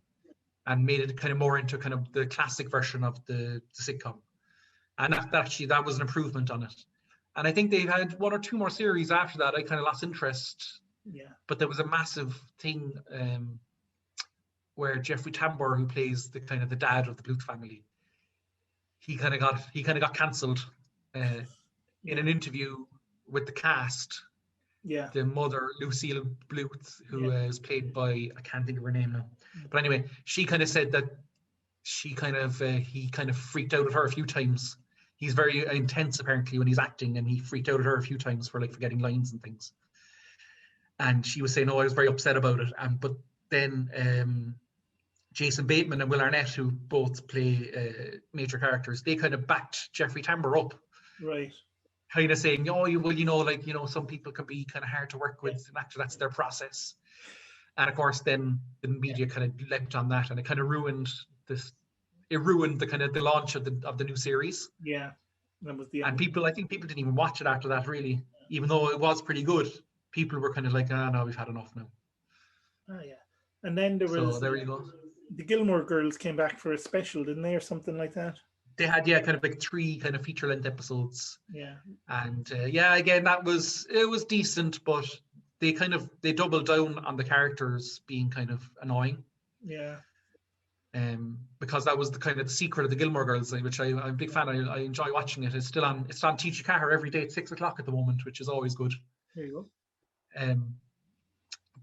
And made it kind of more into kind of the classic version of the sitcom. And that was an improvement on it. And I think they had 1 or 2 more series after that. I kind of lost interest. Yeah. But there was a massive thing where Jeffrey Tambor, who plays the dad of the Bluth family, he kind of got cancelled in an interview with the cast. Yeah. The mother, Lucille Bluth, who is played by, I can't think of her name now. But anyway, she kind of said that he kind of freaked out at her a few times. He's very intense apparently when he's acting, and he freaked out at her a few times for forgetting lines and things. And she was saying, I was very upset about it. But then Jason Bateman and Will Arnett, who both play major characters, they kind of backed Jeffrey Tambor up. Right. Kind of saying, some people can be kind of hard to work with, and actually that's their process. And of course, then the media kind of leapt on that, and it kind of ruined this. It ruined the kind of the launch of the new series. Yeah, that was the. And I think people didn't even watch it after that, really, even though it was pretty good. People were kind of like, no, we've had enough now. Oh yeah, and then there was. So there you go. The Gilmore Girls came back for a special, didn't they, or something like that? They had kind of 3 kind of feature-length episodes. Yeah. And again, it was decent, but they doubled down on the characters being kind of annoying. Yeah. Because that was the kind of the secret of the Gilmore Girls, which I'm a big fan. I enjoy watching it. It's still on. It's on TG Ceathair every day at 6:00 at the moment, which is always good. There you go.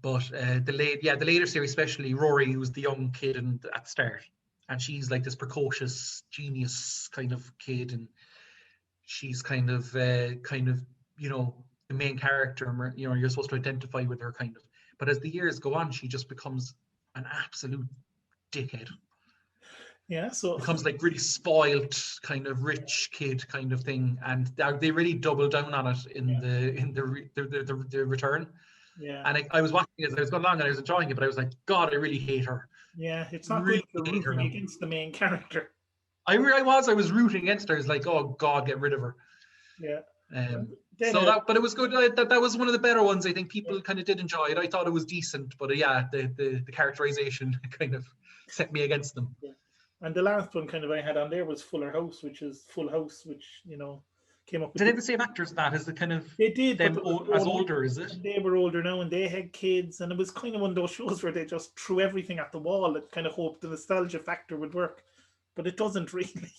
But the later series, especially Rory, who's the young kid at the start, and she's like this precocious genius kind of kid, and she's kind of the main character. You're supposed to identify with her kind of. But as the years go on, she just becomes an absolute dickhead. Yeah, so becomes really spoilt, kind of rich kid kind of thing, and they really double down on it in the return. Yeah. And I was watching it as I was going along, and I was enjoying it, but I was like, God, I really hate her. Yeah, it's not really rooting against the main character. I was rooting against her. I was like, oh God, get rid of her. Yeah. But it was good. That was one of the better ones. I think people kind of did enjoy it. I thought it was decent, but the characterization kind of set me against them. Yeah. And the last one kind of I had on there was Full House, which came up with. Did they have the same actors? That is the kind of they did, them but as older, is it? They were older now, and they had kids, and it was kind of one of those shows where they just threw everything at the wall and kind of hoped the nostalgia factor would work, but it doesn't really.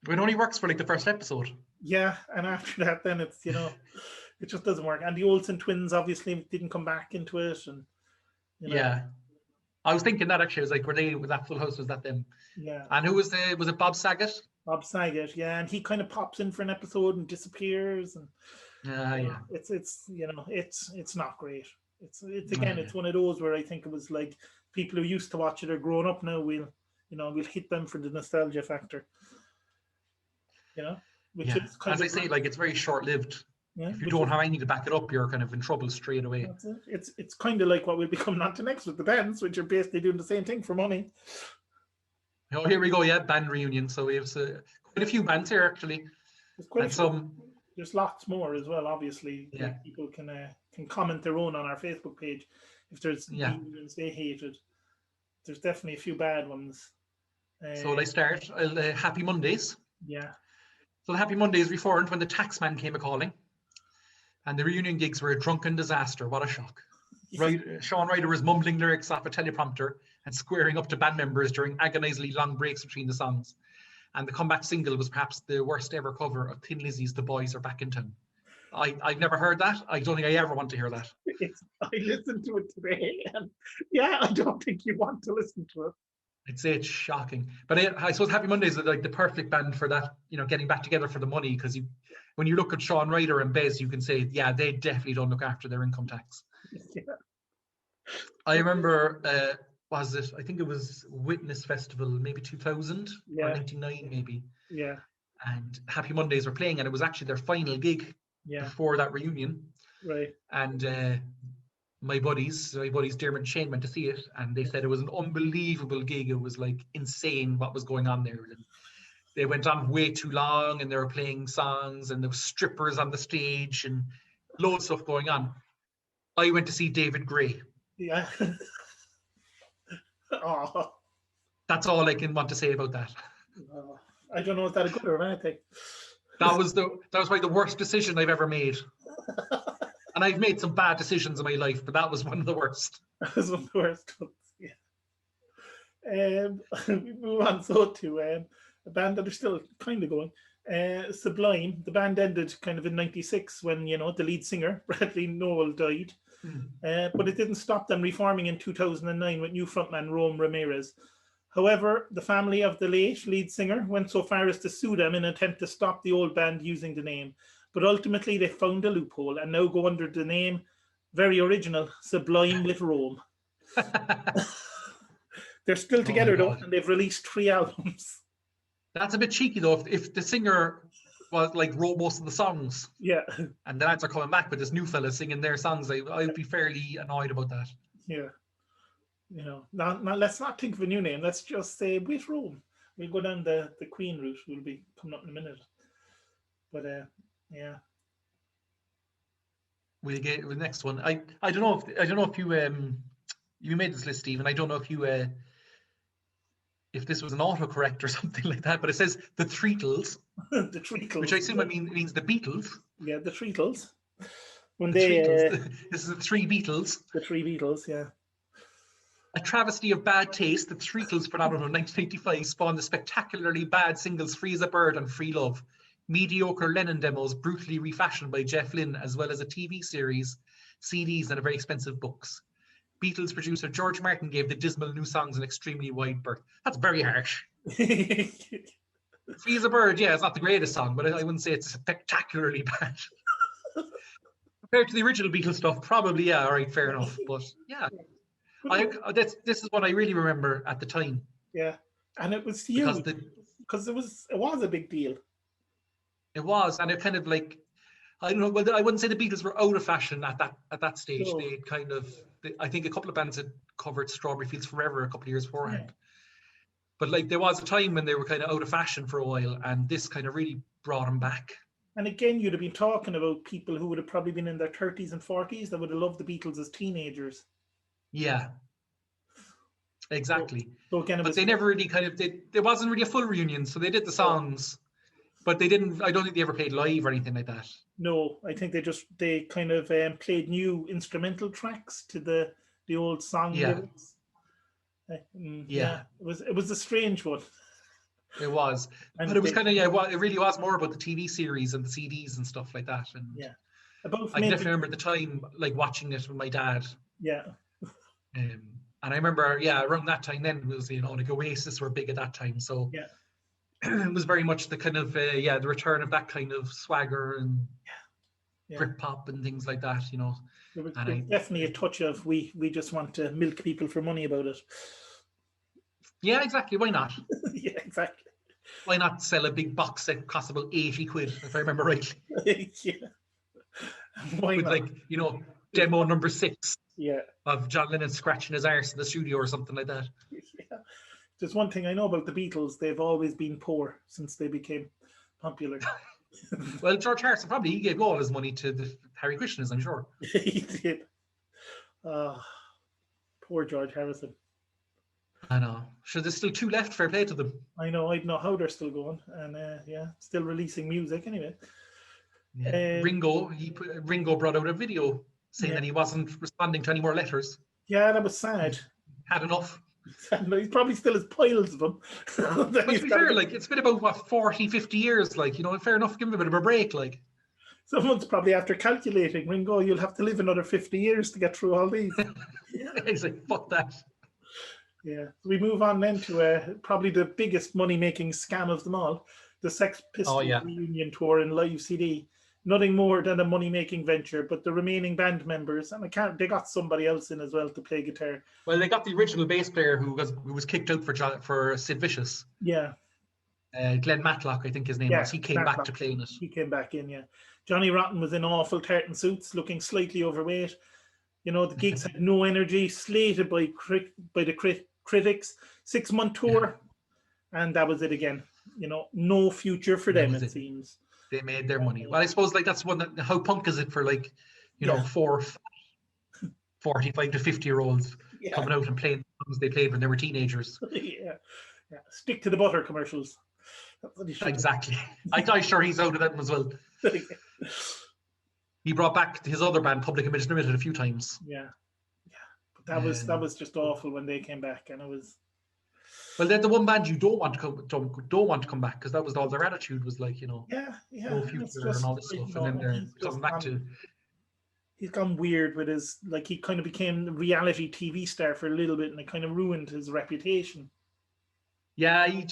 It only works for like the first episode. Yeah, and after that, then it's it just doesn't work. And the Olsen twins obviously didn't come back into it, and yeah, I was thinking that actually. I was like, were they with that Full House? Was that them? Yeah. And who was it Bob Saget? Bob Saget, yeah, and he kind of pops in for an episode and disappears, and yeah, it's not great. It's again, it's one of those where I think it was like people who used to watch it are grown up now. We'll hit them for the nostalgia factor. Which is as I say, like it's very short lived. Yeah, if you don't have anything to back it up, you're kind of in trouble straight away. That's it. It's kind of like what will be coming on to next with the bands, which are basically doing the same thing for money. Oh, here we go. Yeah, band reunion. So we have quite a few bands here actually. There's lots more as well. Obviously, people can comment their own on our Facebook page if there's reunions they hated. There's definitely a few bad ones. So I start Happy Mondays. Yeah. So the Happy Mondays reformed when the Taxman came a calling, and the reunion gigs were a drunken disaster. What a shock! Right, Sean Ryder was mumbling lyrics off a teleprompter and squaring up to band members during agonizingly long breaks between the songs. And the comeback single was perhaps the worst ever cover of Thin Lizzy's "The Boys Are Back in Town." I've never heard that. I don't think I ever want to hear that. I listened to it today, and I don't think you want to listen to it. I'd say it's shocking, but I suppose Happy Mondays are like the perfect band for that. Getting back together for the money, because when you look at Sean Ryder and Bez, you can say, yeah, they definitely don't look after their income tax. Yeah. I remember, I think it was Witness Festival, maybe 2000 or 99 maybe. Yeah. And Happy Mondays were playing, and it was actually their final gig before that reunion. Right. And my buddies Dermot and Shane went to see it, and they said it was an unbelievable gig. It was like insane what was going on there. And they went on way too long, and they were playing songs, and there were strippers on the stage and loads of stuff going on. I went to see David Gray. Yeah. Oh. That's all I can want to say about that. I don't know if that's a good or a bad thing. That was probably the worst decision I've ever made. And I've made some bad decisions in my life, but that was one of the worst. That was one of the worst ones, yeah. We move on to a band that are still kind of going. Sublime. The band ended kind of in '96 when, the lead singer, Bradley Nowell, died. But it didn't stop them reforming in 2009 with new frontman Rome Ramirez. However, the family of the late lead singer went so far as to sue them in an attempt to stop the old band using the name. But ultimately, they found a loophole and now go under the name, very original, Sublime with Rome. They're still together, though, and they've released 3 albums. That's a bit cheeky, though, if the singer was wrote most of the songs. Yeah. And the lads are coming back with this new fella singing their songs. I'd be fairly annoyed about that. Yeah. Now let's not think of a new name. Let's just say with Rome. We'll go down the Queen route. We'll be coming up in a minute. But yeah. We'll get the next one. I don't know if you made this list, Stephen. I don't know if this was an autocorrect or something like that, but it says the Treatles. The Treatles. Which I assume means the Beatles. Yeah, the Treatles. This is the 3 Beatles. The 3 Beatles, yeah. A travesty of bad taste, the Treatles phenomenon of 1985 spawned the spectacularly bad singles Free as a Bird and Free Love, mediocre Lennon demos brutally refashioned by Jeff Lynne, as well as a TV series, CDs, and a very expensive books. Beatles producer George Martin gave the dismal new songs an extremely wide berth. That's very harsh. Free as a Bird, yeah, it's not the greatest song, but I wouldn't say it's spectacularly bad. Compared to the original Beatles stuff, probably, yeah, all right, fair enough. But yeah, this is what I really remember at the time. Yeah, and it was huge because it was a big deal. It was, and it kind of I don't know. Well, I wouldn't say the Beatles were out of fashion at that stage. No. They kind of, I think a couple of bands had covered Strawberry Fields Forever a couple of years beforehand. Yeah. But there was a time when they were kind of out of fashion for a while, and this kind of really brought them back. And again, you'd have been talking about people who would have probably been in their 30s and 40s that would have loved the Beatles as teenagers. Yeah. Exactly. So again, but they never really kind of did. There wasn't really a full reunion, so they did the songs, but they didn't. I don't think they ever played live or anything like that. No, I think they kind of played new instrumental tracks to the old song lyrics. Yeah, it was a strange one. It was, but it was kind of it really was more about the TV series and the CDs and stuff like that. And I definitely remember the time like watching it with my dad. Yeah. And I remember, around that time then it was like Oasis were big at that time, so it was very much the kind of the return of that kind of swagger and Britpop and things like that. There was definitely a touch of we just want to milk people for money about it. Yeah, exactly. Why not? Yeah, exactly. Why not sell a big box that costs about 80 quid, if I remember rightly? Yeah. Why with not? Demo number 6 yeah. of John Lennon scratching his arse in the studio or something like that. Yeah. There's one thing I know about the Beatles, they've always been poor since they became popular. Well, George Harrison he gave all his money to the Harry Christians, I'm sure. He did. Poor George Harrison. I know. Sure, there's still 2 left. Fair play to them. I know. I don't know how they're still going, and still releasing music anyway. Yeah. Ringo brought out a video saying that he wasn't responding to any more letters. Yeah, that was sad. Had enough. He probably still has piles of them. But to be fair, it's been about 40, 50 years. Fair enough. Give him a bit of a break. Someone's probably after calculating, Ringo, you'll have to live another 50 years to get through all these. He's like, fuck that. Yeah. So we move on then to probably the biggest money-making scam of them all, the Sex Pistols reunion tour and live CD. Nothing more than a money-making venture, but the remaining band members, and they got somebody else in as well to play guitar. Well, they got the original bass player who was kicked out for Sid Vicious. Yeah. Glenn Matlock, I think his name was. He came back to playing it. He came back in, Johnny Rotten was in awful tartan suits, looking slightly overweight. The gigs had no energy, slated by the critics. 6-month tour, and that was it again. No future for them, it seems. They made their money. Well, I suppose that's one that. How punk is it for 45 to 50-year-olds coming out and playing songs they played when they were teenagers? Yeah. Stick to the butter commercials. Exactly. I'm sure he's out of them as well. He brought back his other band, Public Image Limited, a few times. Yeah. But that was just awful when they came back, and it was. Well, they're the one band you don't want to come back, because that was all their attitude was no future and all this stuff, and then they're coming back to. He's gone weird with his he kind of became a reality TV star for a little bit, and it kind of ruined his reputation. Yeah, he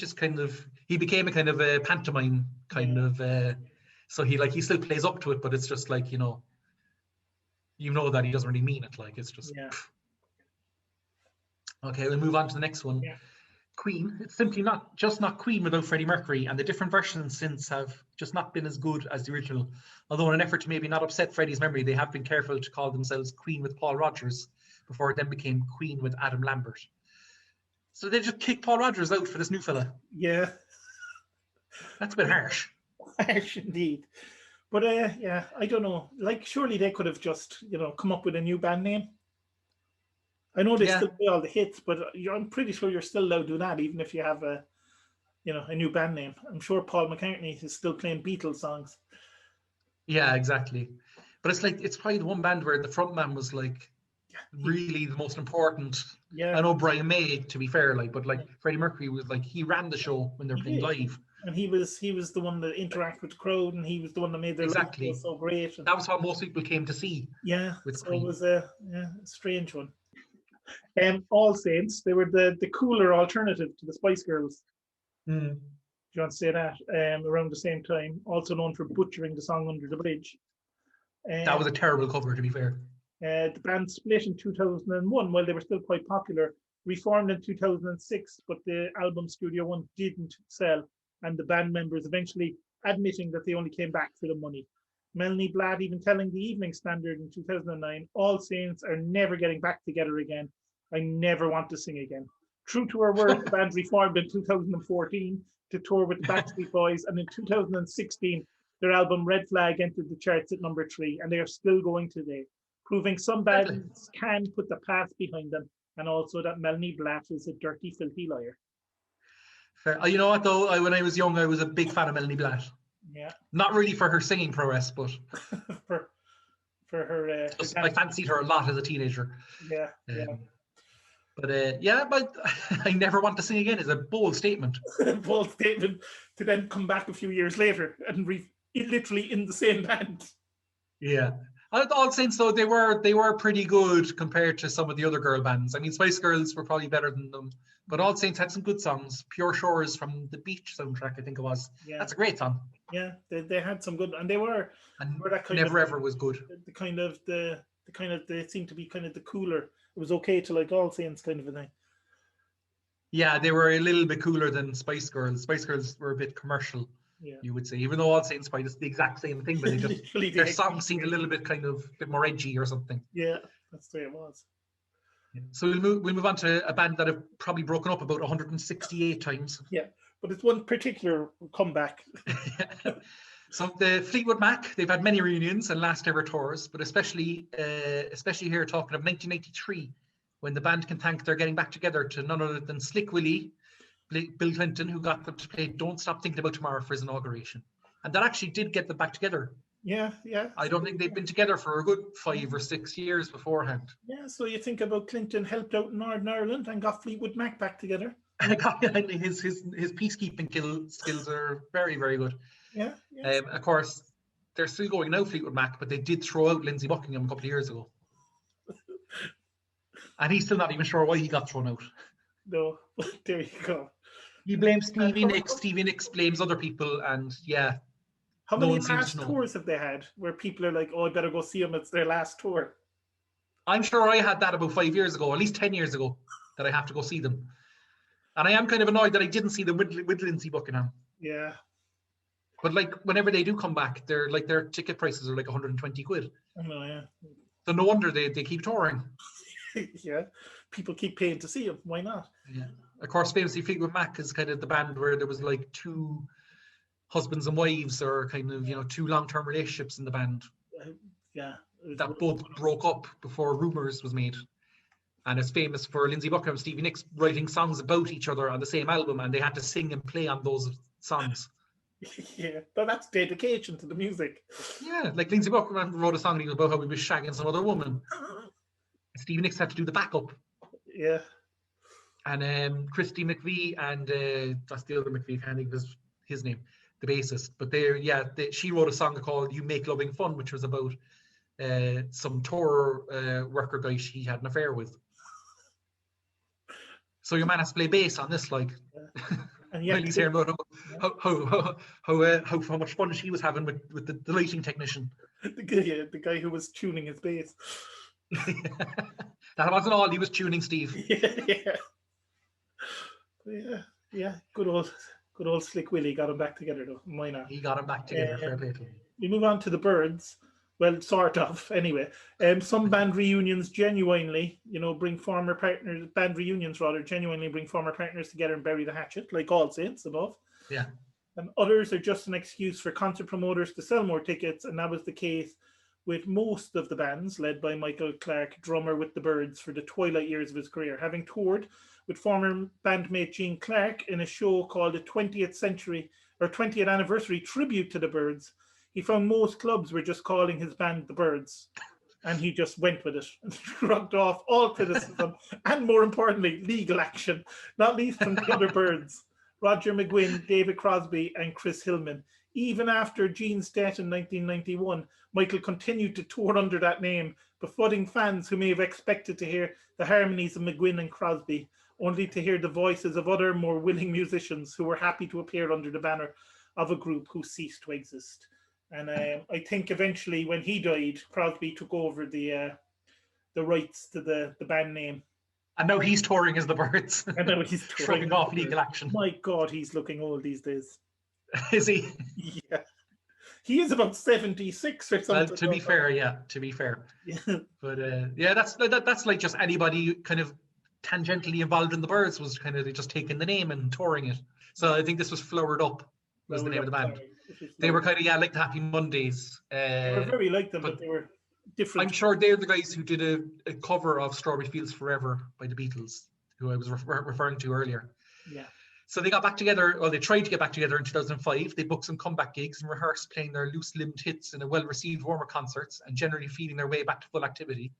became a kind of a pantomime kind of. So he still plays up to it, but it's just that he doesn't really mean it. It's just. Yeah. Okay, we'll move on to the next one. Yeah. Queen. It's simply not Queen without Freddie Mercury, and the different versions since have just not been as good as the original. Although in an effort to maybe not upset Freddie's memory, they have been careful to call themselves Queen with Paul Rodgers before it then became Queen with Adam Lambert. So they just kicked Paul Rodgers out for this new fella. Yeah. That's a bit harsh. Harsh indeed. But I don't know. Surely they could have just, come up with a new band name. I know they still play all the hits, but I'm pretty sure you're still allowed to do that, even if you have a new band name. I'm sure Paul McCartney is still playing Beatles songs. Yeah, exactly. But it's probably the one band where the frontman was really the most important. Yeah. I know Brian May, to be fair, but Freddie Mercury was he ran the show when they're playing live. And he was the one that interacted with the crowd, and he was the one that made their life feel so great. And that was what most people came to see. Yeah. So it was a strange one. All Saints, they were the cooler alternative to the Spice Girls. Mm. Do you want to say that? Around the same time, also known for butchering the song Under the Bridge. That was a terrible cover, to be fair. The band split in 2001 while they were still quite popular. Reformed in 2006, but the album Studio One didn't sell, and the band members eventually admitting that they only came back for the money. Melanie Blatt even telling the Evening Standard in 2009, All Saints are never getting back together again. I never want to sing again. True to her word, the band reformed in 2014 to tour with the Backstreet Boys, and in 2016, their album Red Flag entered the charts at number 3, and they are still going today, proving some bands can put the past behind them and also that Melanie Blatt is a dirty, filthy liar. Fair. You know what though? When I was young, I was a big fan of Melanie Blatt. Yeah. Not really for her singing prowess, but for her. I fancied her a lot as a teenager. Yeah. But I never want to sing again is a bold statement. Bold statement to then come back a few years later and literally in the same band. Yeah. All Saints though, they were pretty good compared to some of the other girl bands. I mean, Spice Girls were probably better than them, but All Saints had some good songs. Pure Shores from the Beach soundtrack, I think it was. Yeah. That's a great song. Yeah, they had some good, and they were that kind Never Ever was good. They seemed to be kind of the cooler. It was okay to like All Saints kind of a thing. Yeah, they were a little bit cooler than Spice Girls. Spice Girls were a bit commercial, you would say. Even though All Saints Spice is the exact same thing, but they just their songs seemed a little bit kind of a bit more edgy or something. Yeah, that's the way it was. Yeah. So we'll move on to a band that have probably broken up about 168 times. Yeah, but it's one particular comeback. So the Fleetwood Mac, they've had many reunions and last ever tours, but especially here talking of 1993, when the band can thank their getting back together to none other than Slick Willie, Bill Clinton, who got them to play Don't Stop Thinking About Tomorrow for his inauguration. And that actually did get them back together. Yeah. I don't think they've been together for a good 5 or 6 years beforehand. Yeah, so you think about Clinton helped out in Northern Ireland and got Fleetwood Mac back together. His peacekeeping skills are very, very good. Yeah. Of course, they're still going now, Fleetwood Mac, but they did throw out Lindsey Buckingham a couple of years ago. And he's still not even sure why he got thrown out. No, there you go. He blames Stevie Nicks. Stevie Nicks blames other people, and yeah. How many last tours have they had where people are like, oh, I better go see them, it's their last tour? I'm sure I had that about 5 years ago, at least 10 years ago, that I have to go see them. And I am kind of annoyed that I didn't see them with Lindsey Buckingham. Yeah. But like whenever they do come back, their ticket prices are like 120 quid. I know, yeah. So no wonder they keep touring. Yeah. People keep paying to see them. Why not? Yeah. Of course, famously, Fleetwood Mac is kind of the band where there was like two husbands and wives, or kind of, two long-term relationships in the band. Yeah. That both broke up before Rumours was made. And it's famous for Lindsey Buckingham and Stevie Nicks writing songs about each other on the same album, and they had to sing and play on those songs. Yeah, but that's dedication to the music. Yeah, like Lindsey Buckingham wrote a song about how he was shagging some other woman. Stevie Nicks had to do the backup. Yeah. And Christy McVie and that's the other McVie, I think was his name, the bassist. But she wrote a song called "You Make Loving Fun," which was about some tour worker guy she had an affair with. So your man has to play bass on this, like. Yeah. And while he's hearing about how much fun she was having with the lighting technician. The guy who was tuning his bass. That wasn't all he was tuning, Steve. Yeah. Good old Slick Willie got him back together though. Why not? He got him back together. Fair play to him. We move on to the Byrds. Well, sort of. Anyway, some band reunions genuinely, bring former partners. Band reunions rather genuinely bring former partners together and bury the hatchet, like All Saints above. Yeah. And others are just an excuse for concert promoters to sell more tickets, and that was the case with most of the bands, led by Michael Clarke, drummer with the Byrds for the twilight years of his career, having toured with former bandmate Gene Clark in a show called the 20th anniversary tribute to the Byrds. He found most clubs were just calling his band the Byrds, and he just went with it and shrugged off all criticism and, more importantly, legal action, not least from the other Byrds, Roger McGuinn, David Crosby, and Chris Hillman. Even after Gene's death in 1991, Michael continued to tour under that name, befuddling fans who may have expected to hear the harmonies of McGuinn and Crosby, only to hear the voices of other more willing musicians who were happy to appear under the banner of a group who ceased to exist. And I think eventually when he died, Crosby took over the rights to the band name. And now he's touring as the Byrds. And now he's shrugging off legal action. My God, he's looking old these days. Is he? Yeah. He is about 76 or something. Well, to be fair. Yeah. But that's like just anybody kind of tangentially involved in the Byrds was kind of just taking the name and touring it. So I think this was Flowered Up was the name of the band. They were kind of like the Happy Mondays. They were very like them, but different. I'm sure they're the guys who did a cover of Strawberry Fields Forever by the Beatles, who I was referring to earlier. Yeah. So they got back together, they tried to get back together in 2005. They booked some comeback gigs and rehearsed playing their loose-limbed hits in a well-received warmer concerts and generally feeding their way back to full activity.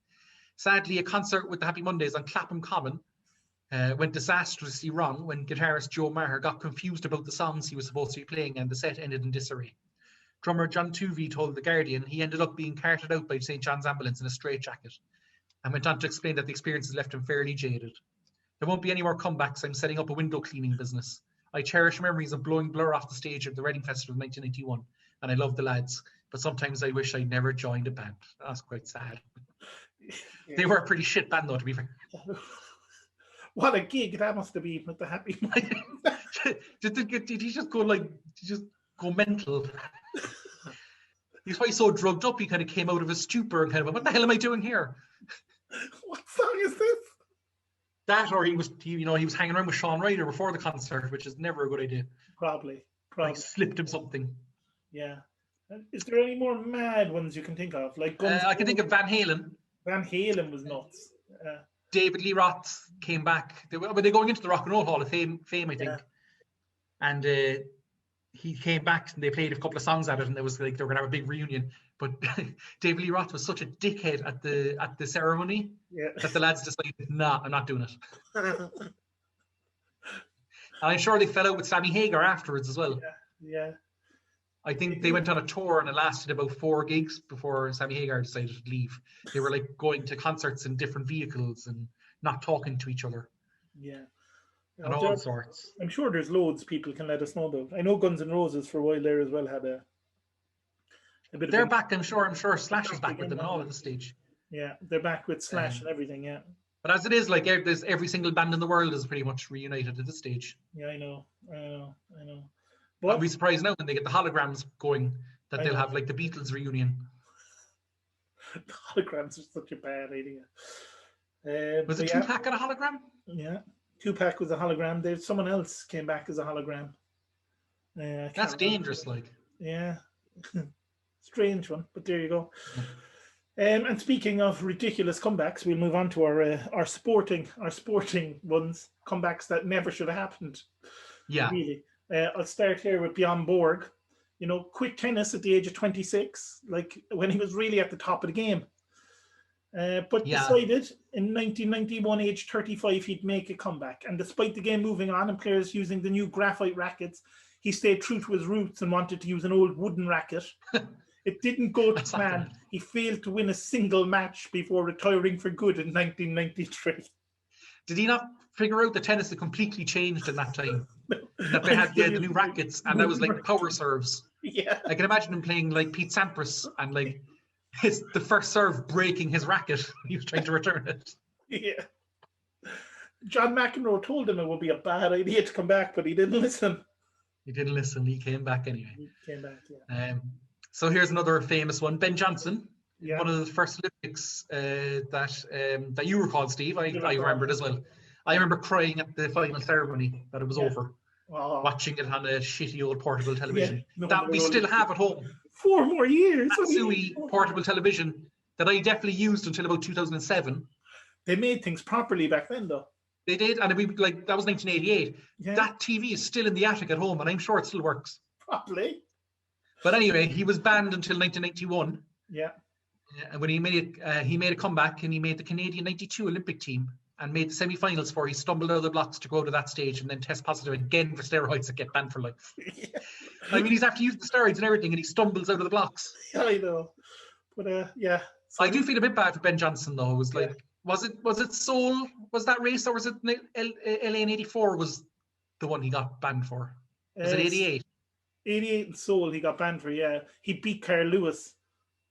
Sadly, a concert with the Happy Mondays on Clapham Common went disastrously wrong when guitarist Joe Maher got confused about the songs he was supposed to be playing, and the set ended in disarray. Drummer John Tuvey told The Guardian he ended up being carted out by St. John's ambulance in a straitjacket, and went on to explain that the experience has left him fairly jaded. There won't be any more comebacks. I'm setting up a window cleaning business. I cherish memories of blowing Blur off the stage at the Reading Festival in 1991, and I love the lads, but sometimes I wish I'd never joined a band. That's quite sad. Yeah. They were a pretty shit band, though, to be fair. What a gig that must have been with the Happy Mondays. Did he just go mental? He's probably so drugged up, he kind of came out of his stupor and kind of went, what the hell am I doing here? What song is this? That, or he was hanging around with Sean Ryder before the concert, which is never a good idea. Probably. Like slipped him something. Yeah. Is there any more mad ones you can think of? Like I can think of Van Halen. Van Halen was nuts. David Lee Roth came back. They're going into the Rock and Roll Hall of Fame, I think. Yeah. And he came back and they played a couple of songs at it, and it was like they were going to have a big reunion. But David Lee Roth was such a dickhead at the ceremony that the lads decided, nah, I'm not doing it. And I'm sure they fell out with Sammy Hagar afterwards as well. Yeah. I think they went on a tour and it lasted about 4 gigs before Sammy Hagar decided to leave. They were like going to concerts in different vehicles and not talking to each other. Yeah. And all sorts. I'm sure there's loads people can let us know about. I know Guns N' Roses for a while there as well had a bit They're back, I'm sure Slash is back with them all at this stage. Yeah, they're back with Slash and everything, yeah. But as it is, like there's every single band in the world is pretty much reunited at this stage. Yeah, I know. But I'll be surprised now when they get the holograms going that they'll have like the Beatles reunion. The holograms are such a bad idea. Was it Tupac at a hologram? Yeah, Tupac was a hologram. There's someone else came back as a hologram. That's dangerous, like. Yeah, strange one, but there you go. And speaking of ridiculous comebacks, we'll move on to our sporting ones, comebacks that never should have happened. Yeah, really. I'll start here with Bjorn Borg. Quit tennis at the age of 26, like when he was really at the top of the game. But decided in 1991, age 35, he'd make a comeback. And despite the game moving on and players using the new graphite rackets, he stayed true to his roots and wanted to use an old wooden racket. It didn't go to plan. He failed to win a single match before retiring for good in 1993. Did he not figure out that tennis had completely changed in that time? That they had the new rackets, and that was like power serves. Yeah. I can imagine him playing like Pete Sampras and like the first serve breaking his racket. He was trying to return it. Yeah. John McEnroe told him it would be a bad idea to come back, but he didn't listen. He didn't listen. He came back anyway. He came back, yeah. So here's another famous one. Ben Johnson, yeah. One of the first Olympics that you recall, Steve. I remembered as well. I remember crying at the final ceremony that it was over, watching it on a shitty old portable television that we still have at home. 4 more years. Matsui portable television that I definitely used until about 2007. They made things properly back then, though. They did, and that was 1988. Yeah. That TV is still in the attic at home, and I'm sure it still works. Probably. But anyway, he was banned until 1991. Yeah. And when he made a comeback, and he made the Canadian '92 Olympic team and made the semi-finals for. He stumbled out of the blocks to go to that stage and then test positive again for steroids and get banned for life. Yeah. I mean, he's after using the steroids and everything, and he stumbles out of the blocks. Yeah, I know, but yeah. So I do feel a bit bad for Ben Johnson though. It was like, was it Seoul? Was that race, or was it LA in '84? Was the one he got banned for? Was it '88? 88 in Seoul, he got banned for. Yeah, he beat Carl Lewis.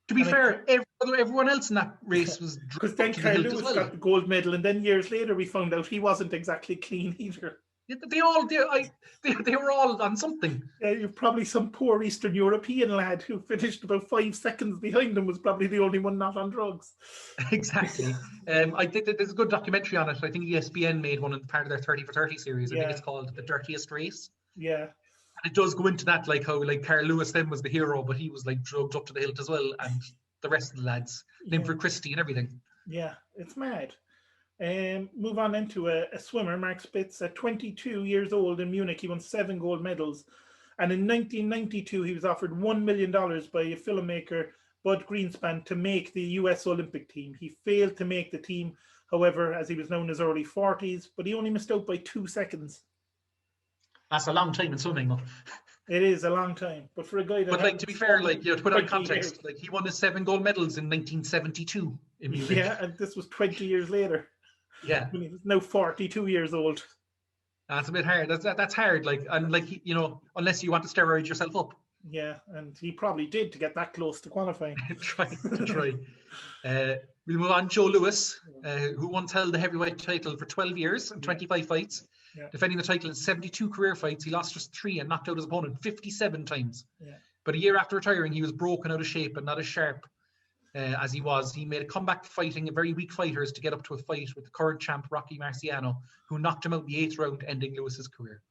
To be fair, everyone else in that race was because then Carl Lewis got the gold medal, and then years later we found out he wasn't exactly clean either. They were all on something. Yeah, you've probably some poor Eastern European lad who finished about 5 seconds behind him was probably the only one not on drugs. Exactly. I think that there's a good documentary on it. I think ESPN made one in part of their 30 for 30 series. I think it's called The Dirtiest Race. Yeah. And it does go into that, like how like Carl Lewis then was the hero, but he was like drugged up to the hilt as well, and the rest of the lads. Linford Christie and everything. Yeah, it's mad. Move on into a swimmer, Mark Spitz. At 22 years old in Munich, he won 7 gold medals. And in 1992, he was offered $1 million by a filmmaker, Bud Greenspan, to make the US Olympic team. He failed to make the team, however, as he was known in his early 40s, but he only missed out by 2 seconds. That's a long time in swimming, though. It is a long time, but for a guy that. But like, to be fair, like, you know, to put it in context, like, he won his 7 gold medals in 1972 in Munich. Yeah, and this was 20 years later. Yeah, when he was now 42 years old. That's a bit hard. That's hard. Like, and like, you know, unless you want to steroid yourself up. Yeah, and he probably did to get that close to qualifying. try. We'll move on. Joe Louis, who once held the heavyweight title for 12 years and 25 fights, defending the title in 72 career fights. He lost just 3 and knocked out his opponent 57 times. Yeah. But a year after retiring, he was broken out of shape and not as sharp as he was. He made a comeback fighting very weak fighters to get up to a fight with the current champ Rocky Marciano, who knocked him out in the 8th round, ending Lewis's career.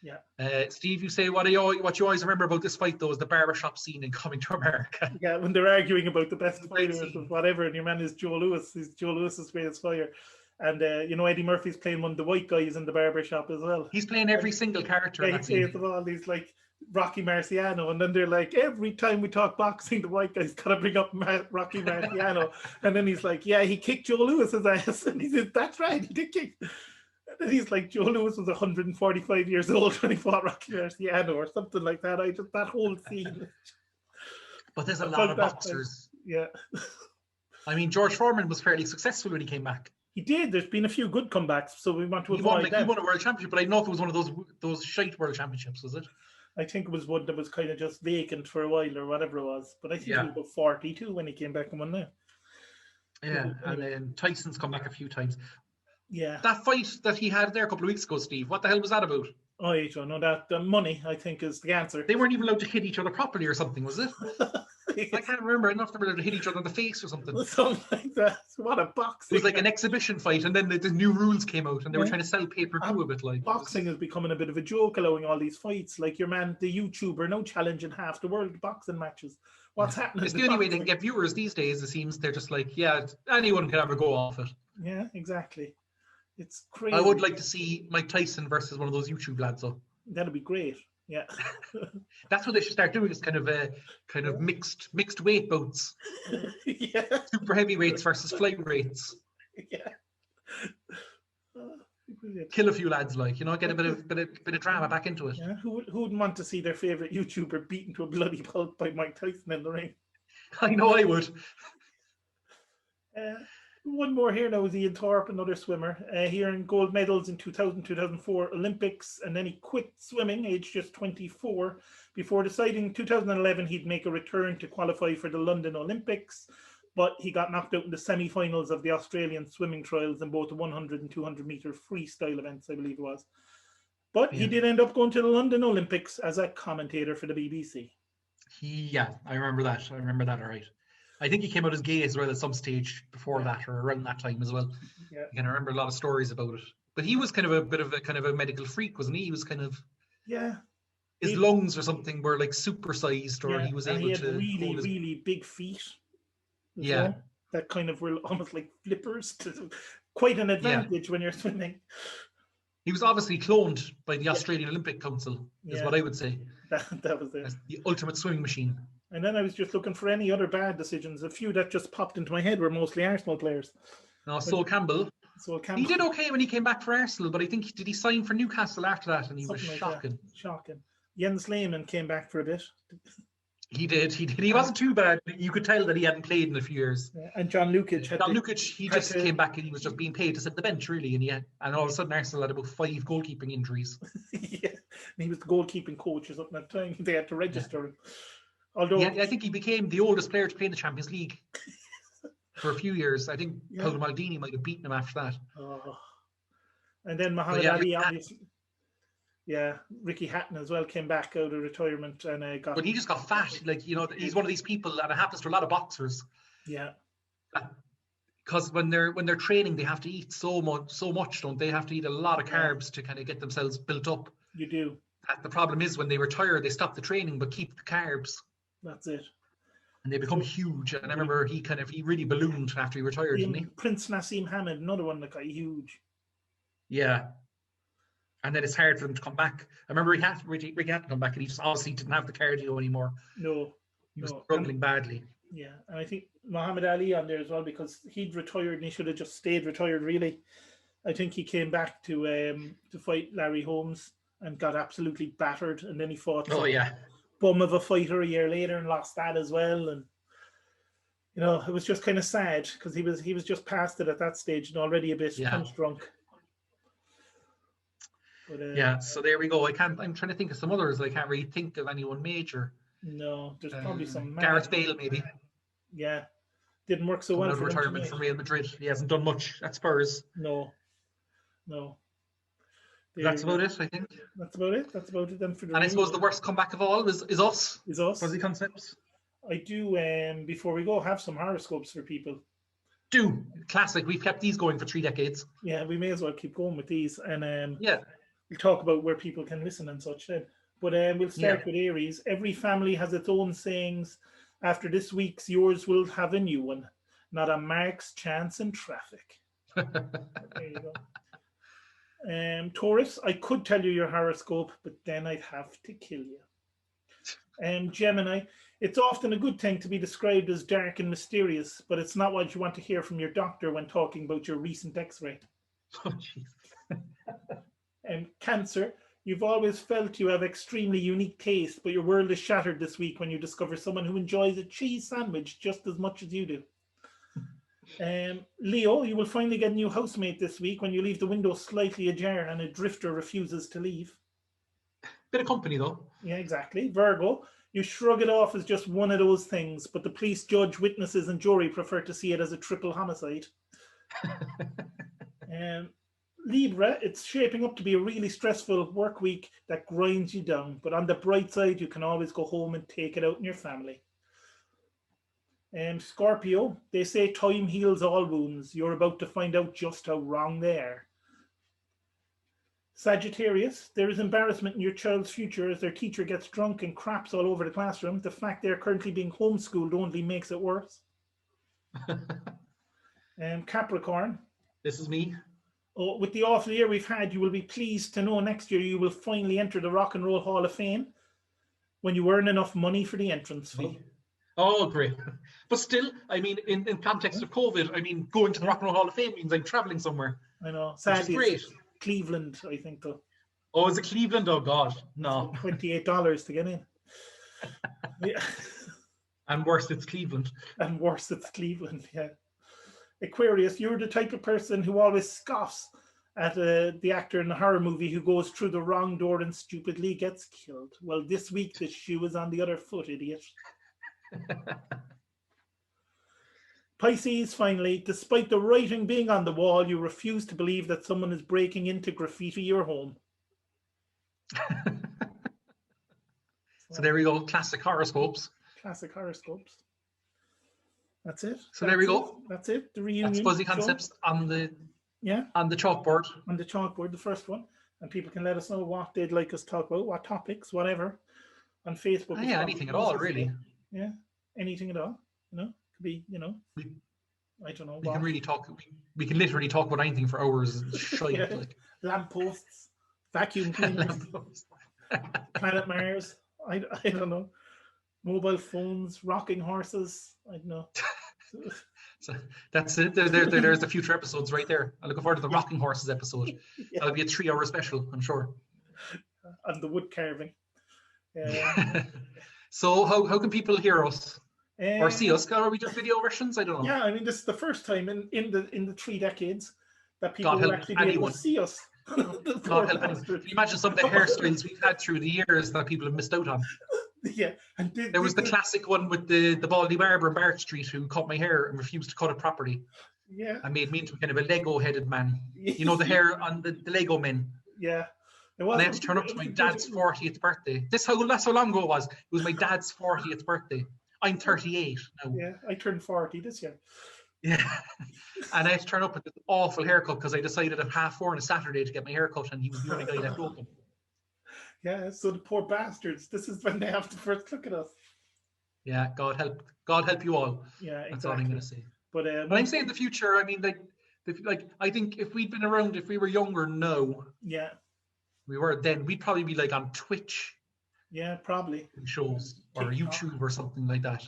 Yeah. Steve, you say what you always remember about this fight, though, is the barbershop scene in Coming to America. Yeah, when they're arguing about the best fighters or whatever, and your man is Joe Louis. He's Joe Louis's greatest fighter. And, you know, Eddie Murphy's playing one of the white guys in the barbershop as well. He's playing every single character. Yeah, he plays them all. He's like Rocky Marciano. And then they're like, every time we talk boxing, the white guy's got to bring up Rocky Marciano. And then he's like, yeah, he kicked Joe Louis's ass. And he said, that's right, he did kick. And he's like, Joe Louis was 145 years old when he fought Rocky Marciano or something like that. That whole scene. But there's a lot of boxers. Yeah. I mean, George Foreman was fairly successful when he came back. He did. There's been a few good comebacks, so we want to avoid that. He won a world championship, but I don't know if it was one of those shite world championships, was it? I think it was one that was kind of just vacant for a while or whatever it was. But I think he was about 42 when he came back and won that. Yeah, and then Tyson's come back a few times. Yeah. That fight that he had there a couple of weeks ago, Steve, what the hell was that about? I don't know. That the money, I think, is the answer. They weren't even allowed to hit each other properly or something, was it? I can't remember. I don't know if they were allowed to hit each other in the face or something. Something like that. What a boxing. It was like an exhibition fight, and then the new rules came out, and they were trying to sell pay-per-view a bit like. Boxing is becoming a bit of a joke, allowing all these fights. Like your man, the YouTuber, now challenging half the world boxing matches. What's happening? It's the only way they can get viewers these days. It seems they're just like, yeah, anyone can have a go off it. Yeah, exactly. It's crazy. I would like to see Mike Tyson versus one of those YouTube lads, though. That'd be great. Yeah. That's what they should start doing. Is kind of mixed weight bouts. Yeah. Super heavyweights versus flyweights. Yeah. Kill a few lads, like, you know, get a bit of drama back into it. Yeah. Who wouldn't want to see their favorite YouTuber beaten to a bloody pulp by Mike Tyson in the ring? I know I would. One more here now is Ian Thorpe, another swimmer. He earned gold medals in 2000, 2004 Olympics, and then he quit swimming, aged just 24, before deciding in 2011 he'd make a return to qualify for the London Olympics, but he got knocked out in the semi-finals of the Australian swimming trials in both the 100 and 200 meter freestyle events, I believe it was. But he did end up going to the London Olympics as a commentator for the BBC. Yeah, I remember that. All right. I think he came out as gay as well at some stage before that or around that time as well. Yeah. I remember a lot of stories about it. But he was kind of a bit of a medical freak, wasn't he? He was kind of his lungs or something were like supersized, or he was able he had to really big feet. Yeah. Well, that kind of were almost like flippers. Quite an advantage when you're swimming. He was obviously cloned by the Australian Olympic Council, is what I would say. That was it. As the ultimate swimming machine. And then I was just looking for any other bad decisions. A few that just popped into my head were mostly Arsenal players. No, Sol Campbell. He did okay when he came back for Arsenal, but I think did he sign for Newcastle after that? And he was shocking. Shocking. Jens Lehmann came back for a bit. He did. He wasn't too bad. You could tell that he hadn't played in a few years. Yeah, and John Lukic. He just came back and he was just being paid to sit the bench, really. And all of a sudden Arsenal had about 5 goalkeeping injuries. Yeah, and he was the goalkeeping coach or something at the time. They had to register him. Although I think he became the oldest player to play in the Champions League for a few years. I think Paolo Maldini might have beaten him after that. Oh. And then Muhammad Ali, obviously. Yeah, Ricky Hatton as well came back out of retirement and got. But he just got fat. Like, you know, he's one of these people, and it happens to a lot of boxers. Yeah. Because when they're training, they have to eat so much, don't they? Have to eat a lot of carbs to kind of get themselves built up. You do. The problem is when they retire, they stop the training but keep the carbs. That's it. And they become huge. And I remember he really ballooned after he retired, didn't he? Prince Nassim Hamid, another one that got huge. Yeah. And then it's hard for them to come back. I remember Ricky had to come back, and he just obviously didn't have the cardio anymore. No. He was struggling badly. Yeah, and I think Muhammad Ali on there as well, because he'd retired and he should have just stayed retired, really. I think he came back to fight Larry Holmes and got absolutely battered, and then he fought bum of a fighter a year later and lost that as well. And it was just kind of sad because he was just past it at that stage and already a bit punch drunk. But, so there we go. I'm trying to think of some others. I can't really think of anyone major. No, there's probably some. Gareth Bale, maybe. Yeah, didn't work so well. For retirement from Real Madrid, he hasn't done much at Spurs. No. That's about it, I think. That's about it then for the. And I suppose the worst comeback of all is us. Is us. Fuzzy Concepts. I do. Before we go, have some horoscopes for people. Do classic. We've kept these going for 3 decades. Yeah, we may as well keep going with these, and we'll talk about where people can listen and such then. But we'll start with Aries. Every family has its own sayings. After this week's, yours will have a new one. Not a mark's chance in traffic. There you go. Taurus, I could tell you your horoscope, but then I'd have to kill you. Gemini, it's often a good thing to be described as dark and mysterious, but it's not what you want to hear from your doctor when talking about your recent x-ray. Oh, jeez. Cancer, you've always felt you have extremely unique taste, but your world is shattered this week when you discover someone who enjoys a cheese sandwich just as much as you do. Leo, you will finally get a new housemate this week when you leave the window slightly ajar and a drifter refuses to leave. Bit of company, though. Yeah, exactly. Virgo, you shrug it off as just one of those things, but the police, judge, witnesses, and jury prefer to see it as a triple homicide. Libra, it's shaping up to be a really stressful work week that grinds you down, but on the bright side, you can always go home and take it out on your family. Scorpio, they say time heals all wounds. You're about to find out just how wrong they are. Sagittarius, there is embarrassment in your child's future as their teacher gets drunk and craps all over the classroom. The fact they're currently being homeschooled only makes it worse. Capricorn. This is me. Oh, with the awful year we've had, you will be pleased to know next year you will finally enter the Rock and Roll Hall of Fame when you earn enough money for the entrance fee. Oh, great. But still, I mean, in context of COVID, I mean, going to the Rock and Roll Hall of Fame means I'm traveling somewhere. I know. Sadly, great. Cleveland, I think, though. Oh, is it Cleveland? Oh, God. No. $28 to get in. Yeah. And worse, it's Cleveland. Yeah. Aquarius, you're the type of person who always scoffs at the actor in a horror movie who goes through the wrong door and stupidly gets killed. Well, this week the shoe is on the other foot, idiot. Pisces, finally, despite the writing being on the wall, you refuse to believe that someone is breaking in to graffiti your home. So there we go. Classic horoscopes. That's it. There we go. That's it. The reunion. That's Fuzzy Concepts on the chalkboard. On the chalkboard, the first one. And people can let us know what they'd like us to talk about, what topics, whatever. On Facebook. Yeah, anything at all, really. Yeah, anything at all. Could be, I don't know. We can really talk. We can literally talk about anything for hours. Like lampposts, vacuum cleaners, Planet Mars. I don't know. Mobile phones, rocking horses. I don't know. So that's it. There's the future episodes right there. I'm looking forward to the rocking horses episode. Yeah. That'll be a 3-hour special, I'm sure. On the wood carving. So how can people hear us or see us? Are we just video versions? I don't know. Yeah, I mean, this is the first time in the 3 decades that people will actually be able to see us. God help anyone. Can you imagine some of the hairstyles we've had through the years that people have missed out on? Yeah, and there was the classic one with the baldy barber in Bart Street who cut my hair and refused to cut it properly. Yeah, and made me into kind of a Lego-headed man. You know, the hair on the Lego men. Yeah. And I had to turn up to my dad's 40th birthday. That's how long ago it was. It was my dad's 40th birthday. I'm 38 now. Yeah, I turned 40 this year. Yeah. And I had to turn up with this awful haircut because I decided at 4:30 on a Saturday to get my haircut, and he was the only guy left open. Yeah, so the poor bastards, this is when they have to first look at us. Yeah, God help you all. Yeah, That's all I'm exactly. gonna say. But But I'm saying the future. I mean, like I think if we'd been around, if we were younger, no, yeah, we were then, we'd probably be like on Twitch yeah, probably shows or TikTok, YouTube or something like that,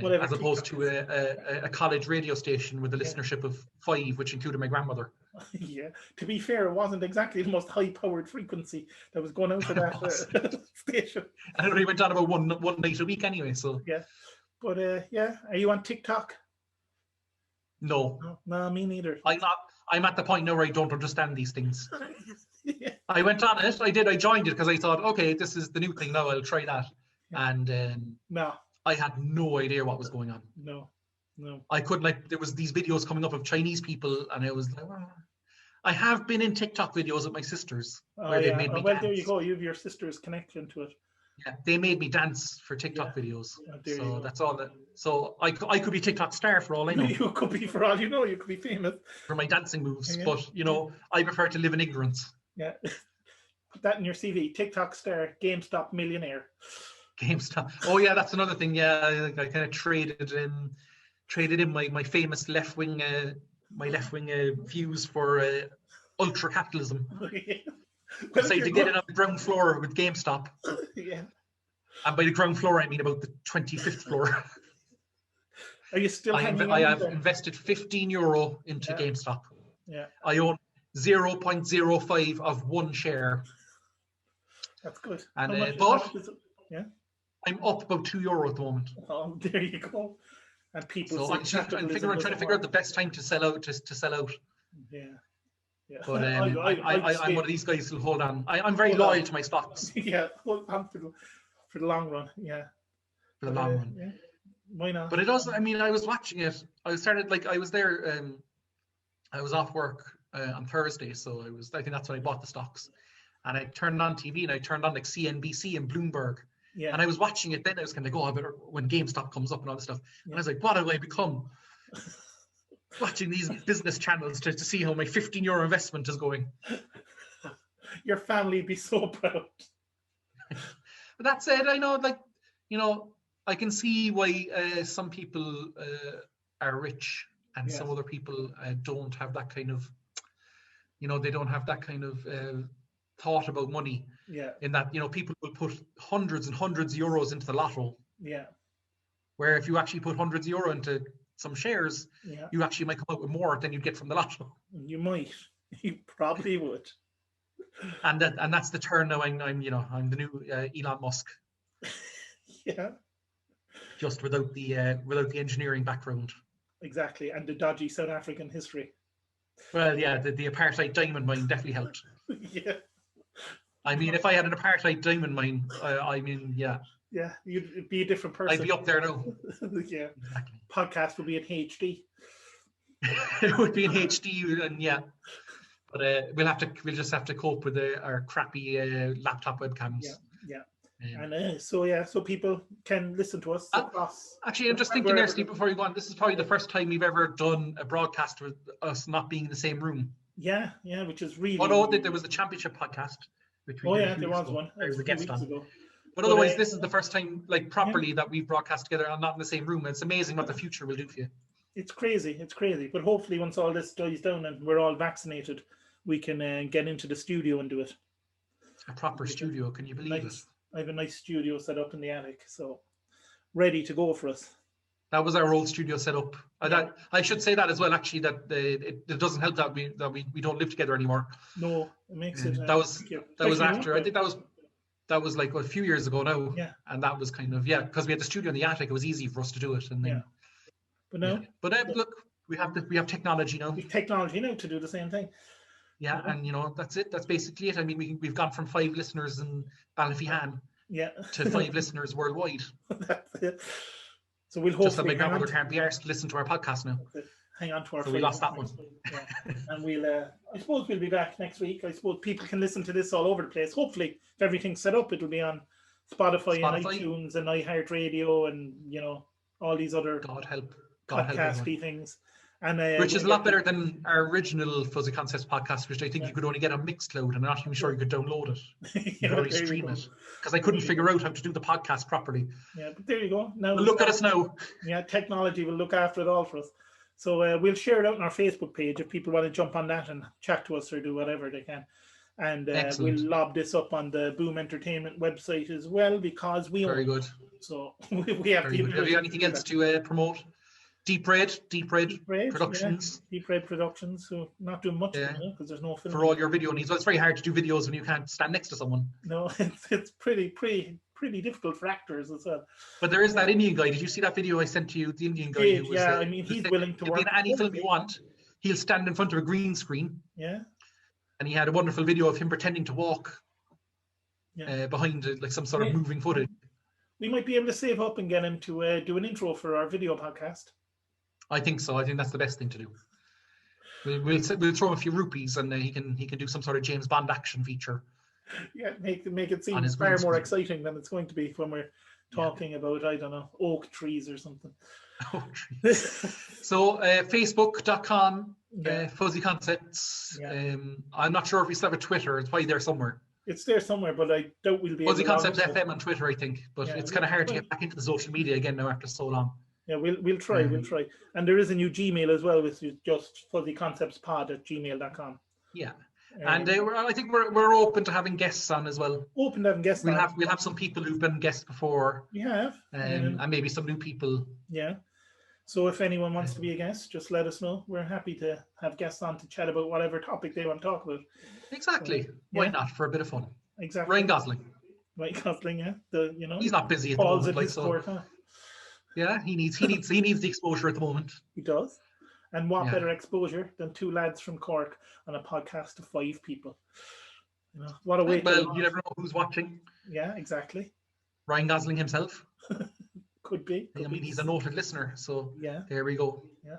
whatever as opposed TikTok to is. a college radio station with a Yeah, listenership of 5, which included my grandmother. yeah. To be fair, it wasn't exactly the most high-powered frequency that was going out of It was. that station. And it only went on about one night a week anyway. So Yeah, but yeah, are you on TikTok? no, No, me neither. I'm not. I'm at the point now where I don't understand these things. Yeah, I went on it. I joined it because I thought, okay, this is the new thing now. I'll try that. yeah. And No, I had no idea what was going on. no, no. I couldn't, like, there was these videos coming up of Chinese people, and I was like, well, I have been in TikTok videos with my sisters Oh where they've yeah. made me Well, dance. there you go. You have your sister's connection to it. Yeah, they made me dance for TikTok Yeah. videos. There you So go. that's all that. So I could be TikTok star for all I know You could be, for all you know, you could be famous. for my dancing moves. Yeah. But I prefer to live in ignorance. Yeah. Put that in your CV. TikTok star, GameStop millionaire. GameStop. Oh yeah, that's another thing. Yeah, I kind of traded in my famous left wing views for ultra capitalism. Well, Decided to get it on the ground floor with GameStop. Yeah. And by the ground floor, I mean about the 25th floor. Are you still I hanging have on there? invested €15 into Yeah. GameStop. Yeah, I own 0.05 of one share, that's good. and How much but is it? Yeah. I'm up about €2 at the moment. Oh, there you go. And people So say I'm trying capitalism to doesn't figure out work. the best time to sell out. Yeah. Yeah. But I'd I'm say- one of these guys who'll hold on. I'm very Hold on. loyal to my stocks Yeah, hold on for the long run. Yeah. for the long run. Yeah. Why not? But it does. I mean, I was watching it. I was there. I was off work on Thursday, so I think that's when I bought the stocks. And I turned on TV and I turned on like CNBC and Bloomberg. Yeah. And I was watching it then. I was kind of like, oh, I better, when GameStop comes up and all this stuff. And I was like, what have I become? Watching these business channels to see how my €15 investment is going. Your family would be so proud. But that said, I know, like, I can see why some people are rich and Yes. some other people don't have that kind of, they don't have that kind of thought about money. Yeah. In that, people will put hundreds and hundreds of euros into the lotto, Yeah. where if you actually put hundreds of euro into some shares, Yeah. you actually might come out with more than you'd get from the lotto. You might. You probably would. And that's the turn now. I'm the new Elon Musk, Yeah. just without the engineering background. Exactly. And the dodgy South African history. Well, yeah, the apartheid diamond mine definitely helped. Yeah. I mean, if I had an apartheid diamond mine, yeah, Yeah. You'd be a different person. I'd be up there now. Yeah. Exactly. Podcast would be in HD. It would be in HD, and yeah, but we'll just have to cope with our crappy laptop webcams. Yeah. And so people can listen to us across. Actually, I'm just thinking there, Steve, before you go on, this is probably the first time we've ever done a broadcast with us not being in the same room. Yeah, which is really. Although there was the championship podcast. There was one. There was a guest on. Ago. But otherwise, this is the first time, like, properly that we've broadcast together and not in the same room. It's amazing what the future will do for you. It's crazy. But hopefully, once all this dies down and we're all vaccinated, we can get into the studio and do it. A proper studio, can you believe it? I have a nice studio set up in the attic, so ready to go for us. That was our old studio setup. Yeah. I should say that as well, actually, that it doesn't help that we don't live together anymore. No, it makes it. That was after. I think that was like a few years ago now. Yeah. And that was kind of, because we had the studio in the attic, it was easy for us to do it. And then, But now, look, we have technology now. we've technology now to do the same thing. Yeah, and that's it. That's basically it. I mean, we've gone from 5 listeners in Ballyfihan to 5 listeners worldwide. That's it. So we'll hopefully just that my grandmother can't be arsed to listen to our podcast now. Hang on to our. So we lost that one. Yeah. And we'll. I suppose we'll be back next week. I suppose people can listen to this all over the place. Hopefully, if everything's set up, it'll be on Spotify. And iTunes and iHeartRadio and all these other God help podcasty things. And which is a lot better than our original Fuzzy Concepts podcast, which I think you could only get on Mixcloud, and I'm not even sure you could download it. You could only stream it, because I couldn't figure out how to do the podcast properly. Yeah, but there you go. Now look at us now. Yeah, technology will look after it all for us. So we'll share it out on our Facebook page if people want to jump on that and chat to us or do whatever they can. And we'll lob this up on the Boom Entertainment website as well, because we very good. So we have. Have you anything else to promote? Deep Red Productions. Yeah. Deep Red Productions. So not doing much because there's no film. For all your video needs. Well, it's very hard to do videos when you can't stand next to someone. No, it's pretty difficult for actors as well. But there is that Indian guy. Did you see that video I sent to you? The Indian guy. I mean, he's willing to work in any film you want. He'll stand in front of a green screen. Yeah. And he had a wonderful video of him pretending to walk behind like some sort of moving footage. We might be able to save up and get him to do an intro for our video podcast. I think so. I think that's the best thing to do. We'll throw him a few rupees, and he can do some sort of James Bond action feature. Yeah, make it seem far more exciting than it's going to be when we're talking about, I don't know, oak trees or something. Oak trees. So Facebook.com Fuzzy Concepts. Yeah. I'm not sure if we still have a Twitter. It's probably there somewhere. It's there somewhere, but I doubt we'll be. Fuzzy Concepts FM on Twitter, I think, but it's kind of hard to get back into the social media again now after so long. Yeah, we'll try. We'll try. And there is a new Gmail as well, which is just fuzzyconceptspod@gmail.com. Yeah. And I think we're open to having guests on as well. Open to having guests. We'll have some people who've been guests before. We have. And maybe some new people. Yeah. So if anyone wants to be a guest, just let us know. We're happy to have guests on to chat about whatever topic they want to talk about. Exactly. Why not, for a bit of fun? Exactly. Ryan Gosling. Yeah. He's not busy at the moment. Like, so. Yeah, he needs the exposure at the moment. He does. And what better exposure than two lads from Cork on a podcast of 5 people? You know, what a way. Well, you never know who's watching. Yeah, exactly. Ryan Gosling himself. Could be. I mean, he's a noted listener, so there we go. Yeah.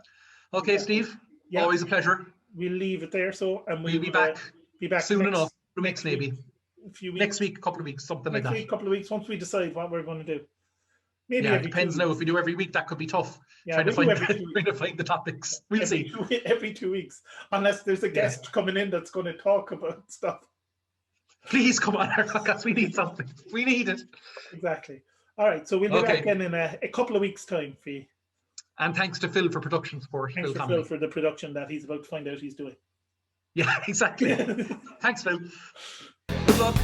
Okay, Steve. Yeah. Always a pleasure. We'll leave it there. So, and we'll be back. Soon enough. Next maybe. A few weeks. Next week, a couple of weeks, something like that. A couple of weeks once we decide what we're going to do. Maybe it depends now. If we do every week, that could be tough. Trying to find the topics. We'll see. Every 2 weeks, unless there's a guest coming in that's going to talk about stuff. Please come on our podcast. We need something. We need it. Exactly. All right. So we'll be back again in a couple of weeks' time, Fee. And thanks to Phil for production support. Thanks to Phil for the production that he's about to find out he's doing. Yeah, exactly. Thanks, Phil. Good luck.